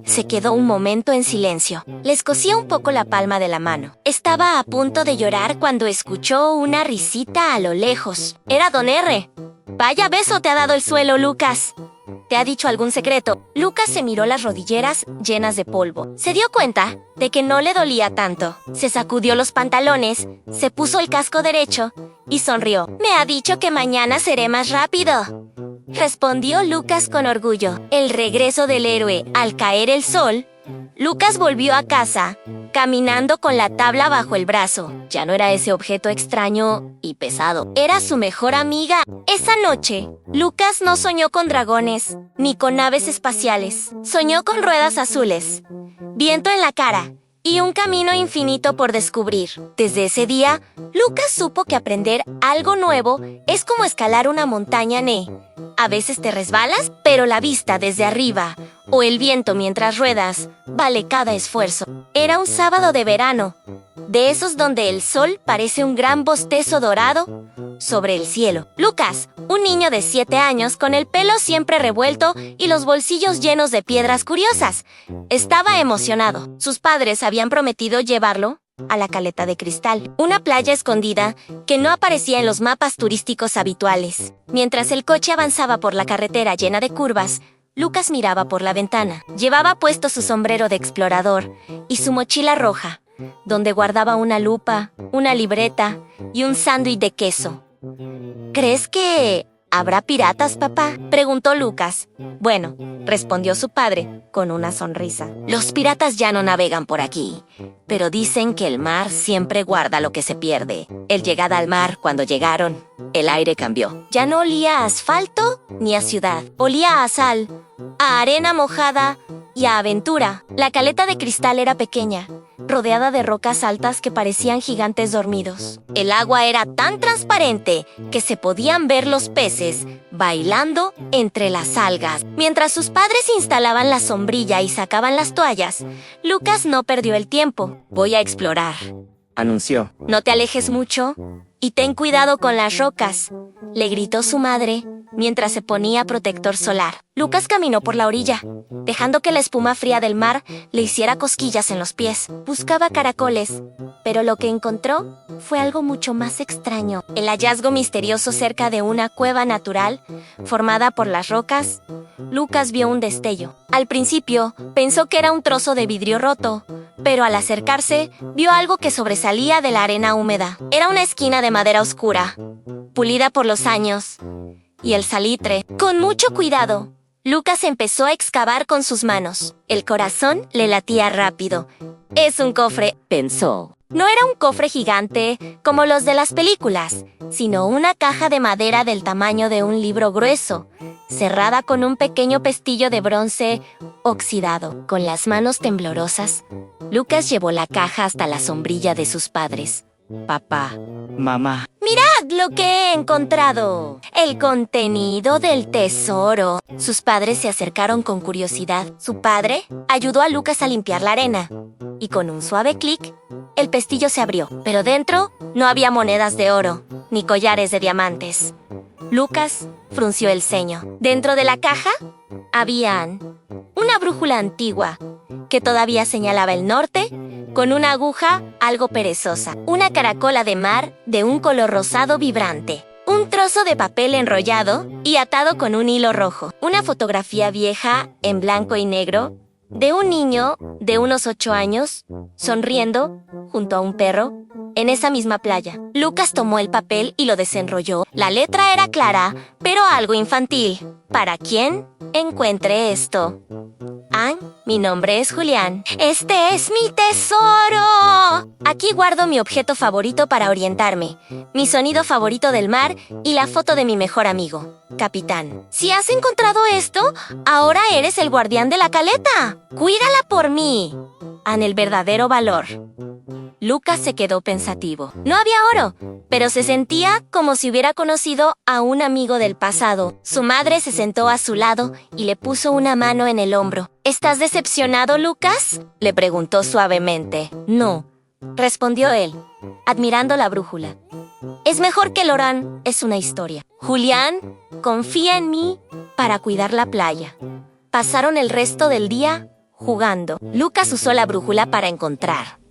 Se quedó un momento en silencio. Le escocía un poco la palma de la mano. Estaba a punto de llorar cuando escuchó una risita a lo lejos. Era Don R. «Vaya beso te ha dado el suelo, Lucas. ¿Te ha dicho algún secreto?» Lucas se miró las rodilleras llenas de polvo. Se dio cuenta de que no le dolía tanto. Se sacudió los pantalones, se puso el casco derecho y sonrió. «Me ha dicho que mañana seré más rápido», respondió Lucas con orgullo. El regreso del héroe al caer el sol, Lucas volvió a casa, caminando con la tabla bajo el brazo. Ya no era ese objeto extraño y pesado. Era su mejor amiga. Esa noche, Lucas no soñó con dragones, ni con naves espaciales. Soñó con ruedas azules, viento en la cara y un camino infinito por descubrir. Desde ese día, Lucas supo que aprender algo nuevo es como escalar una montaña. A veces te resbalas, pero la vista desde arriba o el viento mientras ruedas vale cada esfuerzo. Era un sábado de verano, de esos donde el sol parece un gran bostezo dorado sobre el cielo. Lucas, un niño de 7 años con el pelo siempre revuelto y los bolsillos llenos de piedras curiosas, estaba emocionado. Sus padres habían prometido llevarlo a la Caleta de Cristal, una playa escondida que no aparecía en los mapas turísticos habituales. Mientras el coche avanzaba por la carretera llena de curvas, Lucas miraba por la ventana. Llevaba puesto su sombrero de explorador y su mochila roja, donde guardaba una lupa, una libreta y un sándwich de queso. «¿Crees que habrá piratas, papá?», preguntó Lucas. «Bueno», respondió su padre con una sonrisa, «los piratas ya no navegan por aquí, pero dicen que el mar siempre guarda lo que se pierde». El llegada al mar, cuando llegaron, el aire cambió. Ya no olía a asfalto ni a ciudad. Olía a sal, a arena mojada y a aventura. La Caleta de Cristal era pequeña, rodeada de rocas altas que parecían gigantes dormidos. El agua era tan transparente que se podían ver los peces bailando entre las algas. Mientras sus padres instalaban la sombrilla y sacaban las toallas, Lucas no perdió el tiempo. «Voy a explorar», anunció. «No te alejes mucho y ten cuidado con las rocas», le gritó su madre mientras se ponía protector solar. Lucas caminó por la orilla, dejando que la espuma fría del mar le hiciera cosquillas en los pies. Buscaba caracoles, pero lo que encontró fue algo mucho más extraño. El hallazgo misterioso cerca de una cueva natural formada por las rocas. Lucas vio un destello. Al principio pensó que era un trozo de vidrio roto, pero al acercarse vio algo que sobresalía de la arena húmeda. Era una esquina de madera oscura, pulida por los años y el salitre. Con mucho cuidado, Lucas empezó a excavar con sus manos. El corazón le latía rápido. «Es un cofre», pensó. No era un cofre gigante como los de las películas, sino una caja de madera del tamaño de un libro grueso, cerrada con un pequeño pestillo de bronce oxidado. Con las manos temblorosas, Lucas llevó la caja hasta la sombrilla de sus padres. «Papá, mamá». «Mirad lo que he encontrado. El contenido del tesoro». Sus padres se acercaron con curiosidad. Su padre ayudó a Lucas a limpiar la arena y con un suave clic, el pestillo se abrió. Pero dentro no había monedas de oro ni collares de diamantes. Lucas frunció el ceño. Dentro de la caja habían una brújula antigua que todavía señalaba el norte con una aguja algo perezosa, una caracola de mar de un color rosado vibrante, un trozo de papel enrollado y atado con un hilo rojo, una fotografía vieja en blanco y negro de un niño de unos 8 años sonriendo junto a un perro en esa misma playa. Lucas tomó el papel y lo desenrolló. La letra era clara, pero algo infantil. «¿Para quién encuentre esto?» Mi nombre es Julián. Este es mi tesoro. Aquí guardo mi objeto favorito para orientarme, mi sonido favorito del mar y la foto de mi mejor amigo, Capitán. Si has encontrado esto, ahora eres el guardián de la caleta. Cuídala por mí. El verdadero valor». Lucas se quedó pensativo. No había oro, pero se sentía como si hubiera conocido a un amigo del pasado. Su madre se sentó a su lado y le puso una mano en el hombro. ¿Estás decepcionado, Lucas?, le preguntó suavemente. No, respondió él, admirando la brújula. Es mejor que Loran, es una historia. Julián confía en mí para cuidar la playa. Pasaron el resto del día jugando. Lucas usó la brújula para encontrar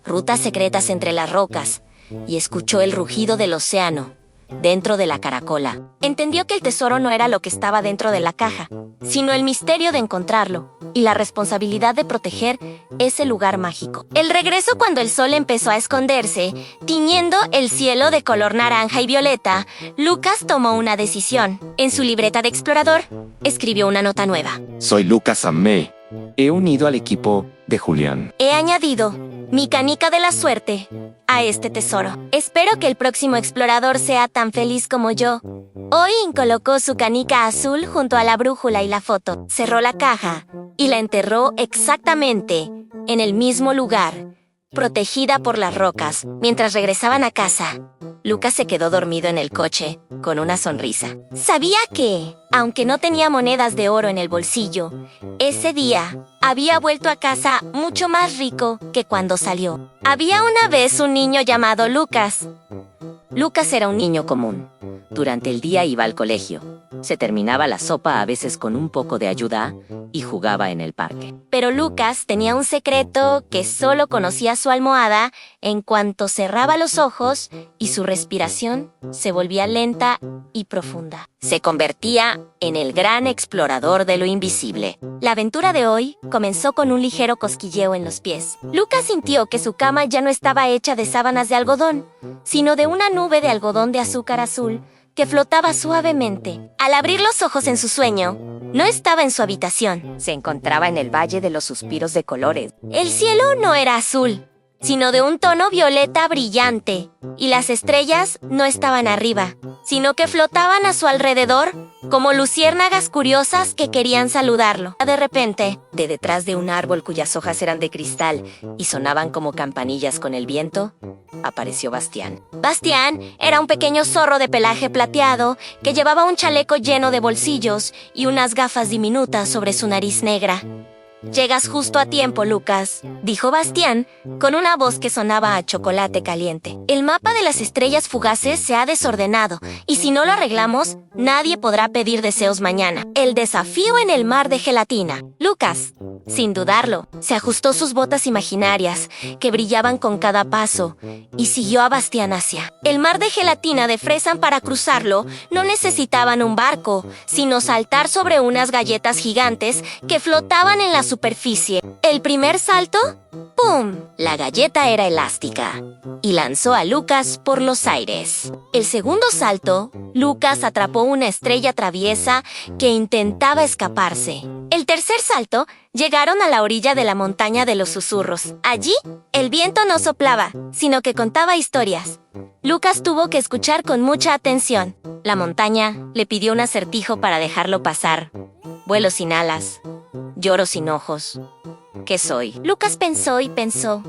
rutas secretas entre las rocas y escuchó el rugido del océano dentro de la caracola. Entendió que el tesoro no era lo que estaba dentro de la caja, sino el misterio de encontrarlo y la responsabilidad de proteger ese lugar mágico. El regreso cuando el sol empezó a esconderse, tiñendo el cielo de color naranja y violeta, Lucas tomó una decisión. En su libreta de explorador, escribió una nota nueva. Soy Lucas Amé. He unido al equipo de Julián. He añadido mi canica de la suerte a este tesoro. Espero que el próximo explorador sea tan feliz como yo. Oin colocó su canica azul junto a la brújula y la foto. Cerró la caja y la enterró exactamente en el mismo lugar, protegida por las rocas. Mientras regresaban a casa, Lucas se quedó dormido en el coche, con una sonrisa. Sabía que, aunque no tenía monedas de oro en el bolsillo, ese día había vuelto a casa mucho más rico que cuando salió. Había una vez un niño llamado Lucas. Lucas era un niño común. Durante el día iba al colegio. Se terminaba la sopa a veces con un poco de ayuda y jugaba en el parque. Pero Lucas tenía un secreto que solo conocía su almohada en cuanto cerraba los ojos y su respiración se volvía lenta y profunda. Se convertía en el gran explorador de lo invisible. La aventura de hoy comenzó con un ligero cosquilleo en los pies. Lucas sintió que su cama ya no estaba hecha de sábanas de algodón, sino de una nube de algodón de azúcar azul que flotaba suavemente. Al abrir los ojos en su sueño, no estaba en su habitación. Se encontraba en el Valle de los Suspiros de Colores. El cielo no era azul, sino de un tono violeta brillante, y las estrellas no estaban arriba, sino que flotaban a su alrededor como luciérnagas curiosas que querían saludarlo. De repente, De detrás de un árbol cuyas hojas eran de cristal y sonaban como campanillas con el viento, apareció Bastián. Bastián era un pequeño zorro de pelaje plateado que llevaba un chaleco lleno de bolsillos y unas gafas diminutas sobre su nariz negra. «Llegas justo a tiempo, Lucas», dijo Bastián, con una voz que sonaba a chocolate caliente. «El mapa de las estrellas fugaces se ha desordenado, y si no lo arreglamos, nadie podrá pedir deseos mañana. El desafío en el mar de gelatina». Lucas, sin dudarlo, se ajustó sus botas imaginarias, que brillaban con cada paso, y siguió a Bastián hacia. El mar de gelatina de Fresan. Para cruzarlo, no necesitaban un barco, sino saltar sobre unas galletas gigantes que flotaban en la superficie. El primer salto, ¡pum! La galleta era elástica y lanzó a Lucas por los aires. El segundo salto, Lucas atrapó una estrella traviesa que intentaba escaparse. El tercer salto, llegaron a la orilla de la montaña de los susurros. Allí, el viento no soplaba, sino que contaba historias. Lucas tuvo que escuchar con mucha atención. La montaña le pidió un acertijo para dejarlo pasar. Vuelo sin alas. Lloro sin ojos. ¿Qué soy? Lucas pensó y pensó,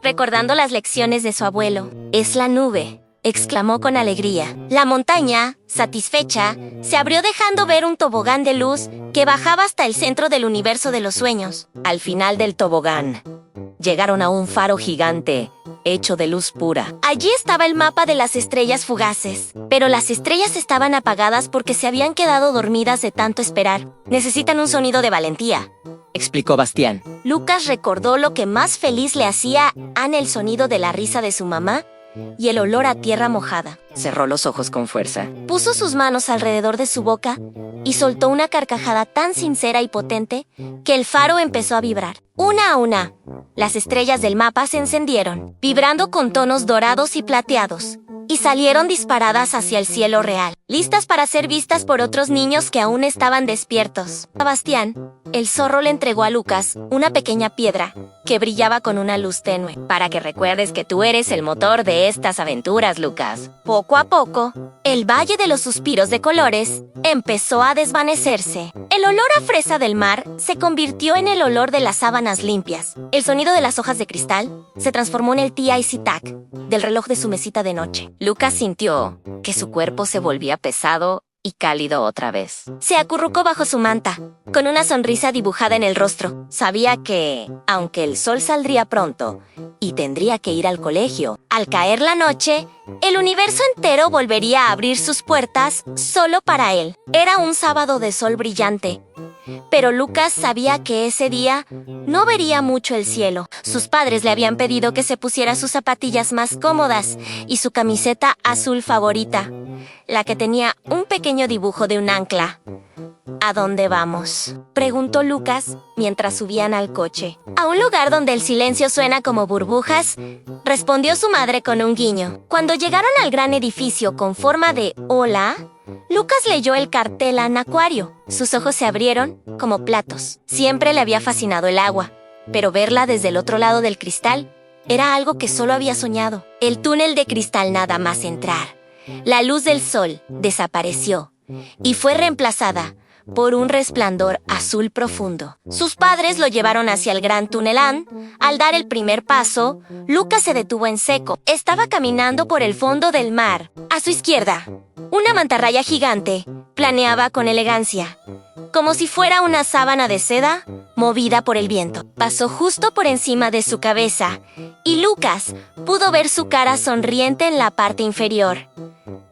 recordando las lecciones de su abuelo. «Es la nube», exclamó con alegría. La montaña, satisfecha, se abrió dejando ver un tobogán de luz que bajaba hasta el centro del universo de los sueños. Al final del tobogán, llegaron a un faro gigante, hecho de luz pura. Allí estaba el mapa de las estrellas fugaces, pero las estrellas estaban apagadas porque se habían quedado dormidas de tanto esperar. Necesitan un sonido de valentía, explicó Bastián. Lucas recordó lo que más feliz le hacía Anne: el sonido de la risa de su mamá y el olor a tierra mojada. Cerró los ojos con fuerza. Puso sus manos alrededor de su boca y soltó una carcajada tan sincera y potente que el faro empezó a vibrar. Una a una, las estrellas del mapa se encendieron, vibrando con tonos dorados y plateados, y salieron disparadas hacia el cielo real, listas para ser vistas por otros niños que aún estaban despiertos. A Bastián, el zorro le entregó a Lucas una pequeña piedra que brillaba con una luz tenue. Para que recuerdes que tú eres el motor de estas aventuras, Lucas. Poco a poco, el Valle de los Suspiros de Colores empezó a desvanecerse. El El olor a fresa del mar se convirtió en el olor de las sábanas limpias. El sonido de las hojas de cristal se transformó en el tic-tac del reloj de su mesita de noche. Lucas sintió que su cuerpo se volvía pesado y cálido otra vez. Se acurrucó bajo su manta, con una sonrisa dibujada en el rostro. Sabía que, aunque el sol saldría pronto y tendría que ir al colegio, al caer la noche, el universo entero volvería a abrir sus puertas solo para él. Era un sábado de sol brillante, pero Lucas sabía que ese día no vería mucho el cielo. Sus padres le habían pedido que se pusiera sus zapatillas más cómodas y su camiseta azul favorita, la que tenía un pequeño dibujo de un ancla. ¿A dónde vamos?, preguntó Lucas mientras subían al coche. A un lugar donde el silencio suena como burbujas, respondió su madre con un guiño. Cuando llegaron al gran edificio con forma de ola, Lucas leyó el cartel Anacuario. Sus ojos se abrieron como platos. Siempre le había fascinado el agua, pero verla desde el otro lado del cristal era algo que solo había soñado. El túnel de cristal nada más entrar. La luz del sol desapareció y fue reemplazada por un resplandor azul profundo. Sus padres lo llevaron hacia el gran tunelán. Al dar el primer paso, Lucas se detuvo en seco. Estaba caminando por el fondo del mar. A su izquierda, una mantarraya gigante planeaba con elegancia, como si fuera una sábana de seda movida por el viento. Pasó justo por encima de su cabeza y Lucas pudo ver su cara sonriente en la parte inferior.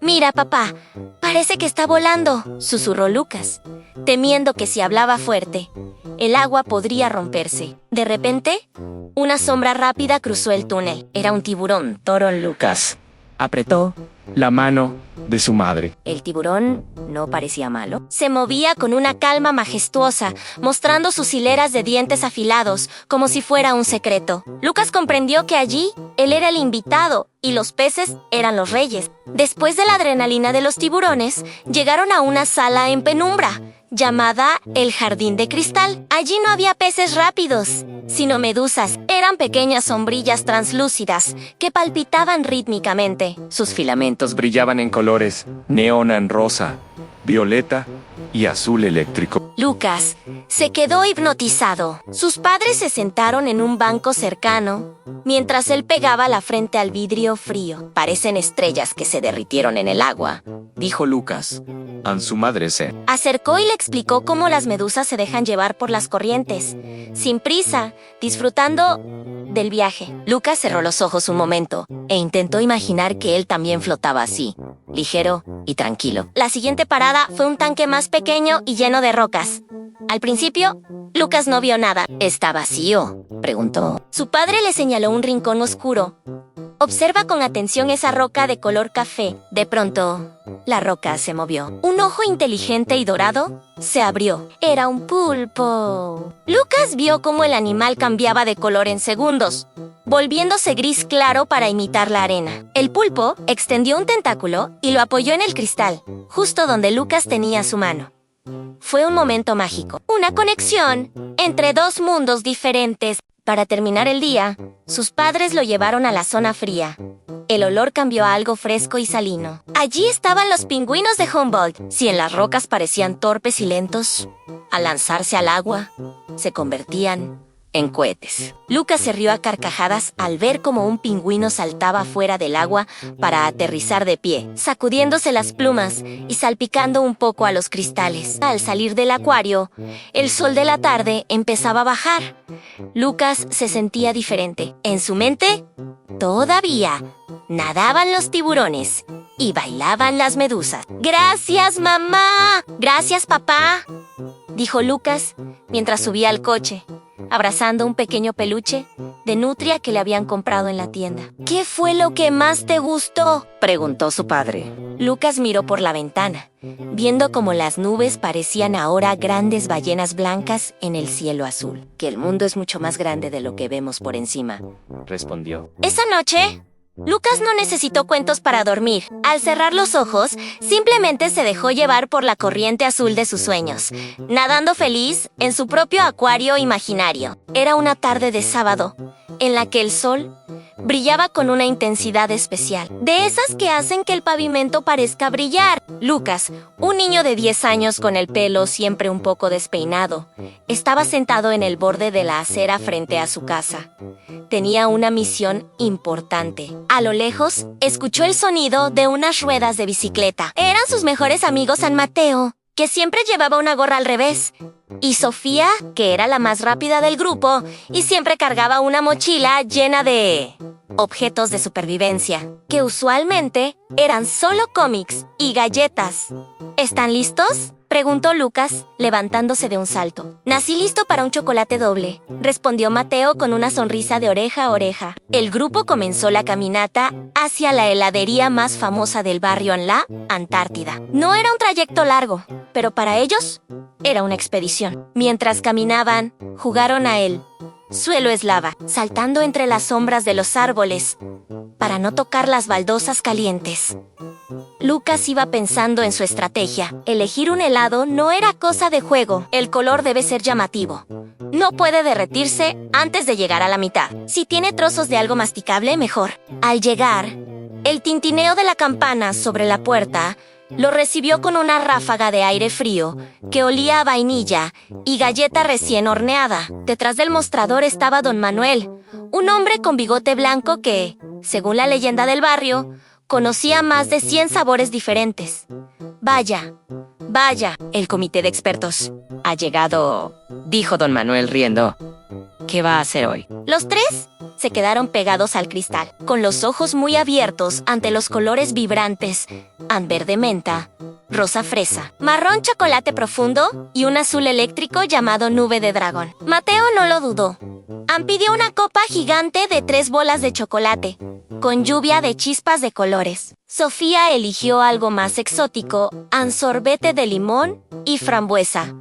«Mira, papá, parece que está volando», susurró Lucas, temiendo que si hablaba fuerte, el agua podría romperse. De repente, una sombra rápida cruzó el túnel. Era un tiburón. Toro Lucas apretó la mano de su madre. El tiburón no parecía malo. Se movía con una calma majestuosa, mostrando sus hileras de dientes afilados, como si fuera un secreto. Lucas comprendió que allí él era el invitado y los peces eran los reyes. Después de la adrenalina de los tiburones, llegaron a una sala en penumbra, llamada el Jardín de Cristal. Allí no había peces rápidos, sino medusas. Eran pequeñas sombrillas translúcidas que palpitaban rítmicamente. Sus filamentos brillaban en colores neón en rosa, violeta y azul eléctrico. Lucas se quedó hipnotizado. Sus padres se sentaron en un banco cercano, mientras él pegaba la frente al vidrio frío. «Parecen estrellas que se derritieron en el agua», dijo Lucas. A su madre se acercó y le explicó cómo las medusas se dejan llevar por las corrientes, sin prisa, disfrutando del viaje. Lucas cerró los ojos un momento e intentó imaginar que él también flotaba así, ligero y tranquilo. La siguiente parada fue un tanque más pequeño y lleno de rocas. Al principio, Lucas no vio nada. ¿Está vacío?, preguntó. Su padre le señaló un rincón oscuro. Observa con atención esa roca de color café. De pronto, la roca se movió. Un ojo inteligente y dorado se abrió. Era un pulpo. Lucas vio cómo el animal cambiaba de color en segundos, volviéndose gris claro para imitar la arena. El pulpo extendió un tentáculo y lo apoyó en el cristal, justo donde Lucas tenía su mano. Fue un momento mágico, una conexión entre dos mundos diferentes. Para terminar el día, sus padres lo llevaron a la zona fría. El olor cambió a algo fresco y salino. Allí estaban los pingüinos de Humboldt. Si en las rocas parecían torpes y lentos, al lanzarse al agua, se convertían en cohetes. Lucas se rió a carcajadas al ver cómo un pingüino saltaba fuera del agua para aterrizar de pie, sacudiéndose las plumas y salpicando un poco a los cristales. Al salir del acuario, el sol de la tarde empezaba a bajar. Lucas se sentía diferente. En su mente, todavía nadaban los tiburones y bailaban las medusas. «Gracias, mamá. Gracias, papá», dijo Lucas mientras subía al coche, abrazando un pequeño peluche de nutria que le habían comprado en la tienda. «¿Qué fue lo que más te gustó?», preguntó su padre. Lucas miró por la ventana, viendo cómo las nubes parecían ahora grandes ballenas blancas en el cielo azul. «Que el mundo es mucho más grande de lo que vemos por encima», respondió. Esa noche, Lucas no necesitó cuentos para dormir. Al cerrar los ojos, simplemente se dejó llevar por la corriente azul de sus sueños, nadando feliz en su propio acuario imaginario. Era una tarde de sábado, en la que el sol brillaba con una intensidad especial, de esas que hacen que el pavimento parezca brillar. Lucas, un niño de 10 años con el pelo siempre un poco despeinado, estaba sentado en el borde de la acera frente a su casa. Tenía una misión importante. A lo lejos, escuchó el sonido de unas ruedas de bicicleta. Eran sus mejores amigos San Mateo, que siempre llevaba una gorra al revés, y Sofía, que era la más rápida del grupo y siempre cargaba una mochila llena de objetos de supervivencia, que usualmente eran solo cómics y galletas. ¿Están listos?, preguntó Lucas, levantándose de un salto. Nací listo para un chocolate doble, respondió Mateo con una sonrisa de oreja a oreja. El grupo comenzó la caminata hacia la heladería más famosa del barrio en la Antártida. No era un trayecto largo, pero para ellos era una expedición. Mientras caminaban, jugaron a él. Suelo es lava, saltando entre las sombras de los árboles para no tocar las baldosas calientes. Lucas iba pensando en su estrategia. Elegir un helado no era cosa de juego. El color debe ser llamativo. No puede derretirse antes de llegar a la mitad. Si tiene trozos de algo masticable, mejor. Al llegar, el tintineo de la campana sobre la puerta lo recibió con una ráfaga de aire frío que olía a vainilla y galleta recién horneada. Detrás del mostrador estaba Don Manuel, un hombre con bigote blanco que, según la leyenda del barrio, conocía más de 100 sabores diferentes. Vaya, el comité de expertos Ha llegado, dijo don Manuel riendo. ¿Qué va a hacer hoy? Los tres se quedaron pegados al cristal, con los ojos muy abiertos ante los colores vibrantes: ámbar de menta, rosa fresa, marrón chocolate profundo y un azul eléctrico llamado nube de dragón. Mateo no lo dudó. Pidió una copa gigante de 3 bolas de chocolate, con lluvia de chispas de colores. Sofía eligió algo más exótico: sorbete de limón y frambuesa,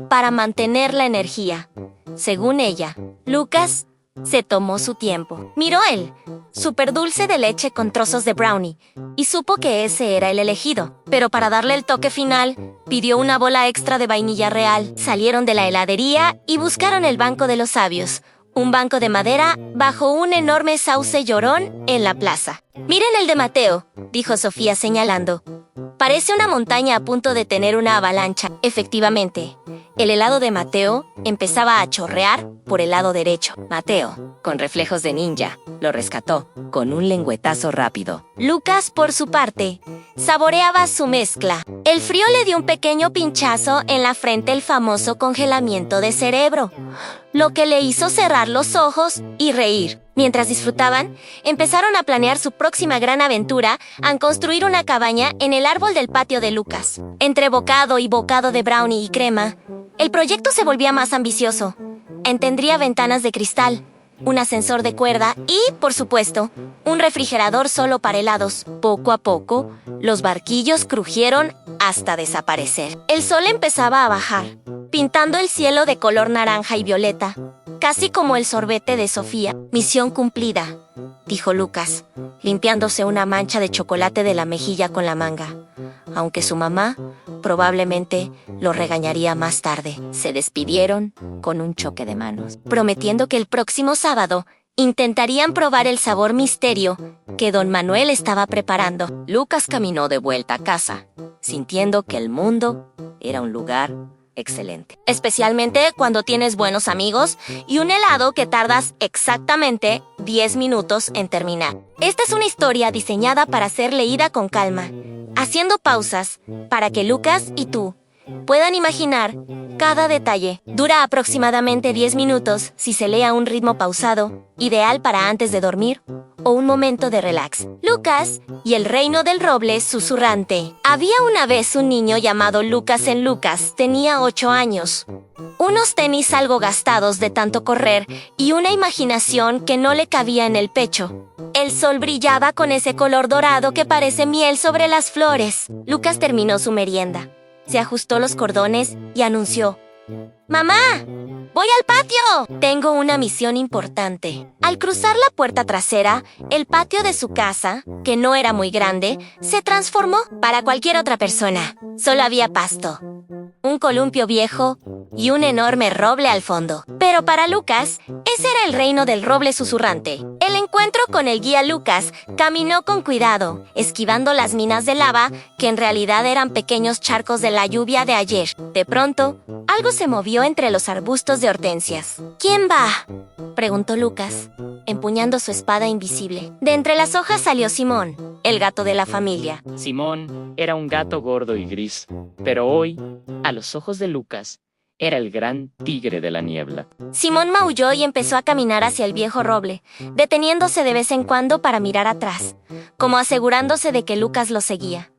para mantener la energía. Según ella, Lucas se tomó su tiempo. Miró el súper dulce de leche con trozos de brownie y supo que ese era el elegido. Pero para darle el toque final, pidió una bola extra de vainilla real. Salieron de la heladería y buscaron el banco de los sabios, un banco de madera bajo un enorme sauce llorón en la plaza. «Miren el de Mateo», dijo Sofía señalando. «Parece una montaña a punto de tener una avalancha». Efectivamente, el helado de Mateo empezaba a chorrear por el lado derecho. Mateo, con reflejos de ninja, lo rescató con un lengüetazo rápido. Lucas, por su parte, saboreaba su mezcla. El frío le dio un pequeño pinchazo en la frente, el famoso congelamiento de cerebro, lo que le hizo cerrar los ojos y reír. Mientras disfrutaban, empezaron a planear su próxima gran aventura al construir una cabaña en el árbol del patio de Lucas. Entre bocado y bocado de brownie y crema, el proyecto se volvía más ambicioso. Tendría ventanas de cristal, un ascensor de cuerda y, por supuesto, un refrigerador solo para helados. Poco a poco, los barquillos crujieron hasta desaparecer. El sol empezaba a bajar, pintando el cielo de color naranja y violeta, casi como el sorbete de Sofía. «Misión cumplida», dijo Lucas, limpiándose una mancha de chocolate de la mejilla con la manga, aunque su mamá probablemente lo regañaría más tarde. Se despidieron con un choque de manos, prometiendo que el próximo sábado intentarían probar el sabor misterio que don Manuel estaba preparando. Lucas caminó de vuelta a casa, sintiendo que el mundo era un lugar excelente. Especialmente cuando tienes buenos amigos y un helado que tardas exactamente 10 minutos en terminar. Esta es una historia diseñada para ser leída con calma, haciendo pausas para que Lucas y tú puedan imaginar cada detalle. Dura aproximadamente 10 minutos si se lee a un ritmo pausado, ideal para antes de dormir o un momento de relax. Lucas y el reino del roble susurrante. Había una vez un niño llamado Lucas en Lucas. Tenía 8 años. Unos tenis algo gastados de tanto correr y una imaginación que no le cabía en el pecho. El sol brillaba con ese color dorado que parece miel sobre las flores. Lucas terminó su merienda, se ajustó los cordones y anunció: «¡Mamá! ¡Voy al patio! Tengo una misión importante». Al cruzar la puerta trasera, el patio de su casa, que no era muy grande, se transformó para cualquier otra persona. Solo había pasto, un columpio viejo y un enorme roble al fondo. Pero para Lucas, ese era el reino del roble susurrante. El encuentro con el guía Lucas, caminó con cuidado, esquivando las minas de lava, que en realidad eran pequeños charcos de la lluvia de ayer. De pronto, algo se movió entre los arbustos de hortensias. ¿Quién va?, preguntó Lucas, empuñando su espada invisible. De entre las hojas salió Simón, el gato de la familia. Simón era un gato gordo y gris, pero hoy, a los ojos de Lucas, era el gran tigre de la niebla. Simón maulló y empezó a caminar hacia el viejo roble, deteniéndose de vez en cuando para mirar atrás, como asegurándose de que Lucas lo seguía.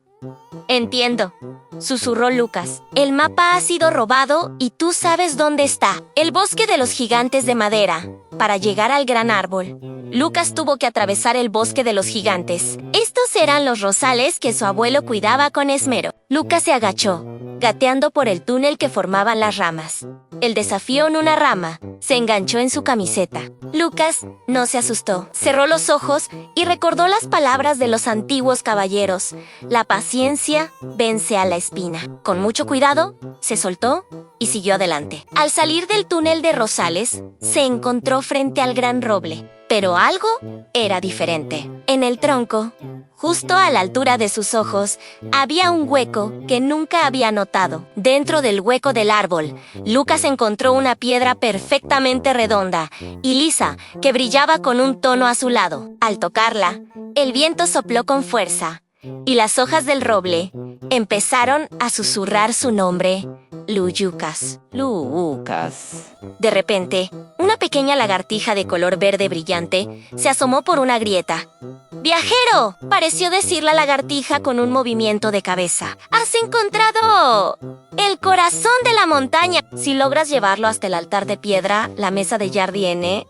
Entiendo, susurró Lucas. El mapa ha sido robado y tú sabes dónde está. El bosque de los gigantes de madera. Para llegar al gran árbol, Lucas tuvo que atravesar el bosque de los gigantes. Estos eran los rosales que su abuelo cuidaba con esmero. Lucas se agachó, gateando por el túnel que formaban las ramas. El desafío en una rama se enganchó en su camiseta. Lucas no se asustó, cerró los ojos y recordó las palabras de los antiguos caballeros. La paciencia vence a la espina. Con mucho cuidado, se soltó y siguió adelante. Al salir del túnel de rosales, se encontró frente al gran roble. Pero algo era diferente. En el tronco, justo a la altura de sus ojos, había un hueco que nunca había notado. Dentro del hueco del árbol, Lucas encontró una piedra perfectamente redonda y lisa que brillaba con un tono azulado. Al tocarla, el viento sopló con fuerza y las hojas del roble empezaron a susurrar su nombre. Lucas. Lucas. De repente, una pequeña lagartija de color verde brillante se asomó por una grieta. ¡Viajero!, pareció decir la lagartija con un movimiento de cabeza. ¡Has encontrado el corazón de la montaña! Si logras llevarlo hasta el altar de piedra, la mesa de Jardiene,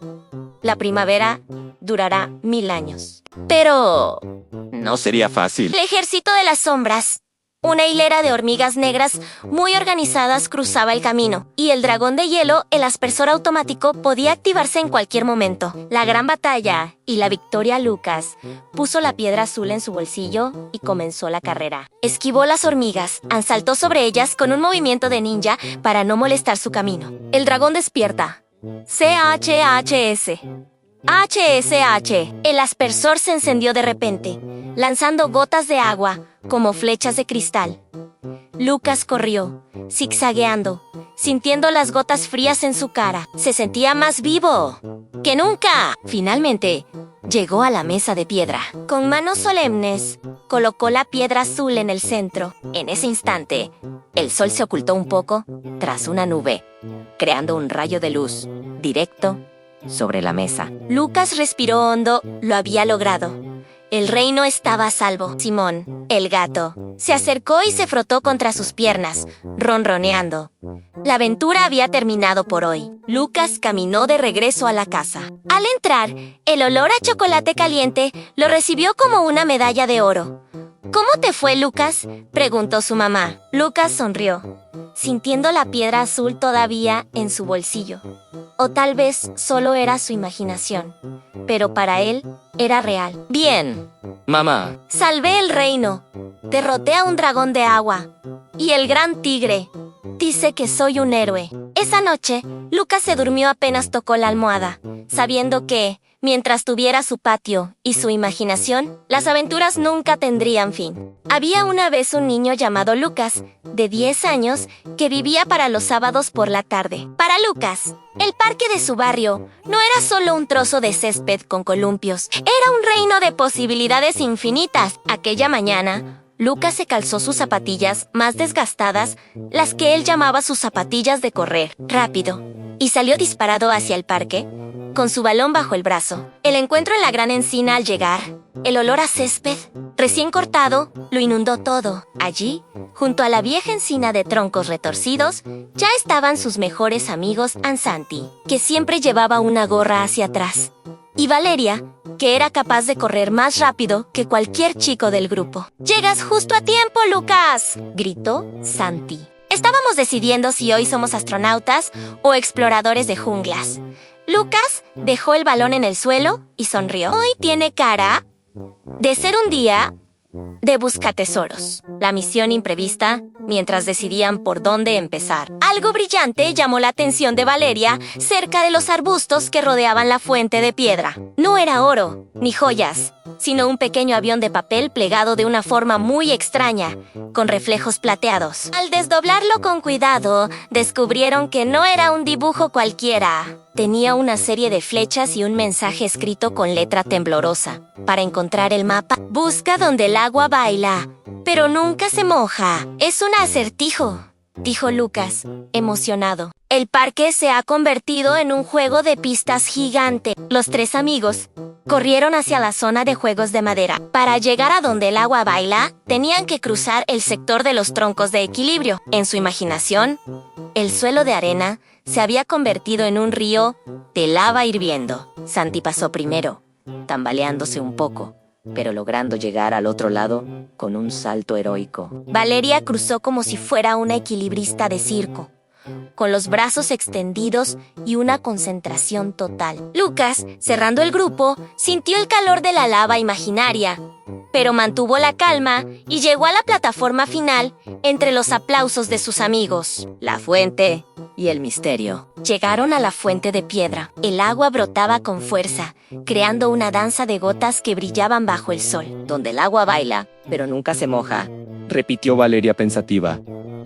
la primavera durará 1000 años. Pero No sería fácil. el ejército de las sombras. Una hilera de hormigas negras muy organizadas cruzaba el camino, y el dragón de hielo, el aspersor automático, podía activarse en cualquier momento. La gran batalla y la victoria. Lucas puso la piedra azul en su bolsillo y comenzó la carrera. Esquivó las hormigas, saltó sobre ellas con un movimiento de ninja para no molestar su camino. El dragón despierta. CHHS. HSH. El aspersor se encendió de repente, lanzando gotas de agua como flechas de cristal. Lucas corrió, zigzagueando, sintiendo las gotas frías en su cara. Se sentía más vivo que nunca. Finalmente, llegó a la mesa de piedra. Con manos solemnes, colocó la piedra azul en el centro. En ese instante, el sol se ocultó un poco tras una nube, creando un rayo de luz directo sobre la mesa. Lucas respiró hondo. Lo había logrado. El reino estaba a salvo. Simón, el gato, se acercó y se frotó contra sus piernas, ronroneando. La aventura había terminado por hoy. Lucas caminó de regreso a la casa. Al entrar, el olor a chocolate caliente lo recibió como una medalla de oro. ¿Cómo te fue, Lucas?, preguntó su mamá. Lucas sonrió, sintiendo la piedra azul todavía en su bolsillo. O tal vez solo era su imaginación, pero para él era real. Bien, mamá. Salvé el reino, derroté a un dragón de agua y el gran tigre dice que soy un héroe. Esa noche, Lucas se durmió apenas tocó la almohada, sabiendo que, mientras tuviera su patio y su imaginación, las aventuras nunca tendrían fin. Había una vez un niño llamado Lucas, de 10 años, que vivía para los sábados por la tarde. Para Lucas, el parque de su barrio no era solo un trozo de césped con columpios, era un reino de posibilidades infinitas. Aquella mañana, Lucas se calzó sus zapatillas más desgastadas, las que él llamaba sus zapatillas de correr, rápido, y salió disparado hacia el parque, con su balón bajo el brazo. El encuentro en la gran encina al llegar, el olor a césped, recién cortado, lo inundó todo. Allí, junto a la vieja encina de troncos retorcidos, ya estaban sus mejores amigos Ansanti, que siempre llevaba una gorra hacia atrás, y Valeria, que era capaz de correr más rápido que cualquier chico del grupo. «¡Llegas justo a tiempo, Lucas!», gritó Santi. Estábamos decidiendo si hoy somos astronautas o exploradores de junglas. Lucas dejó el balón en el suelo y sonrió. Hoy tiene cara de ser un día de buscatesoros. La misión imprevista mientras decidían por dónde empezar. Algo brillante llamó la atención de Valeria cerca de los arbustos que rodeaban la fuente de piedra. No era oro, ni joyas, sino un pequeño avión de papel plegado de una forma muy extraña, con reflejos plateados. Al desdoblarlo con cuidado, descubrieron que no era un dibujo cualquiera. Tenía una serie de flechas y un mensaje escrito con letra temblorosa. Para encontrar el mapa, busca donde el agua baila, pero nunca se moja. Es un acertijo, dijo Lucas, emocionado. El parque se ha convertido en un juego de pistas gigante. Los tres amigos corrieron hacia la zona de juegos de madera. Para llegar a donde el agua baila, tenían que cruzar el sector de los troncos de equilibrio. En su imaginación, el suelo de arena se había convertido en un río de lava hirviendo. Santi pasó primero, tambaleándose un poco, pero logrando llegar al otro lado con un salto heroico. Valeria cruzó como si fuera una equilibrista de circo, con los brazos extendidos y una concentración total. Lucas, cerrando el grupo, sintió el calor de la lava imaginaria, pero mantuvo la calma y llegó a la plataforma final entre los aplausos de sus amigos. La fuente y el misterio. Llegaron a la fuente de piedra. El agua brotaba con fuerza, creando una danza de gotas que brillaban bajo el sol. Donde el agua baila, pero nunca se moja, repitió Valeria pensativa.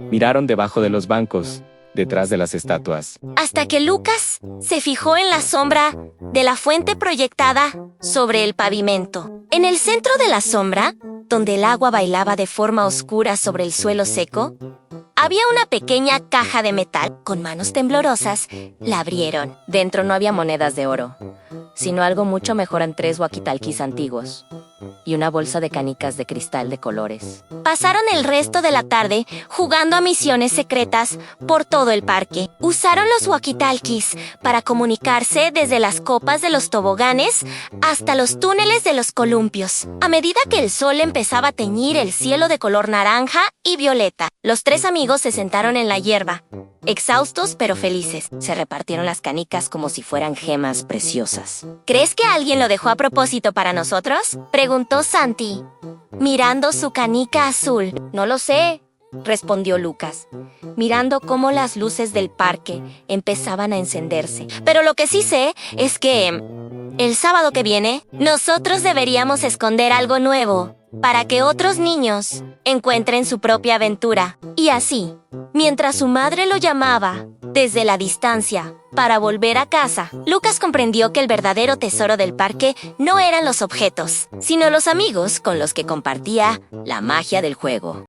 Miraron debajo de los bancos, detrás de las estatuas. hasta que Lucas se fijó en la sombra de la fuente proyectada sobre el pavimento. En el centro de la sombra, donde el agua bailaba de forma oscura sobre el suelo seco, había una pequeña caja de metal. Con manos temblorosas, la abrieron. Dentro no había monedas de oro, sino algo mucho mejor en 3 walkie-talkies antiguos y una bolsa de canicas de cristal de colores. Pasaron el resto de la tarde jugando a misiones secretas por todo el parque. Usaron los walkie-talkies para comunicarse desde las copas de los toboganes hasta los túneles de los columpios. A medida que el sol empezaba a teñir el cielo de color naranja y violeta, los 3 amigos se sentaron en la hierba, exhaustos pero felices. Se repartieron las canicas como si fueran gemas preciosas. ¿Crees que alguien lo dejó a propósito para nosotros?, preguntó Santi, mirando su canica azul. No lo sé, respondió Lucas, mirando cómo las luces del parque empezaban a encenderse. Pero lo que sí sé es que el sábado que viene, nosotros deberíamos esconder algo nuevo para que otros niños encuentren su propia aventura. Y así, mientras su madre lo llamaba desde la distancia para volver a casa, Lucas comprendió que el verdadero tesoro del parque no eran los objetos, sino los amigos con los que compartía la magia del juego.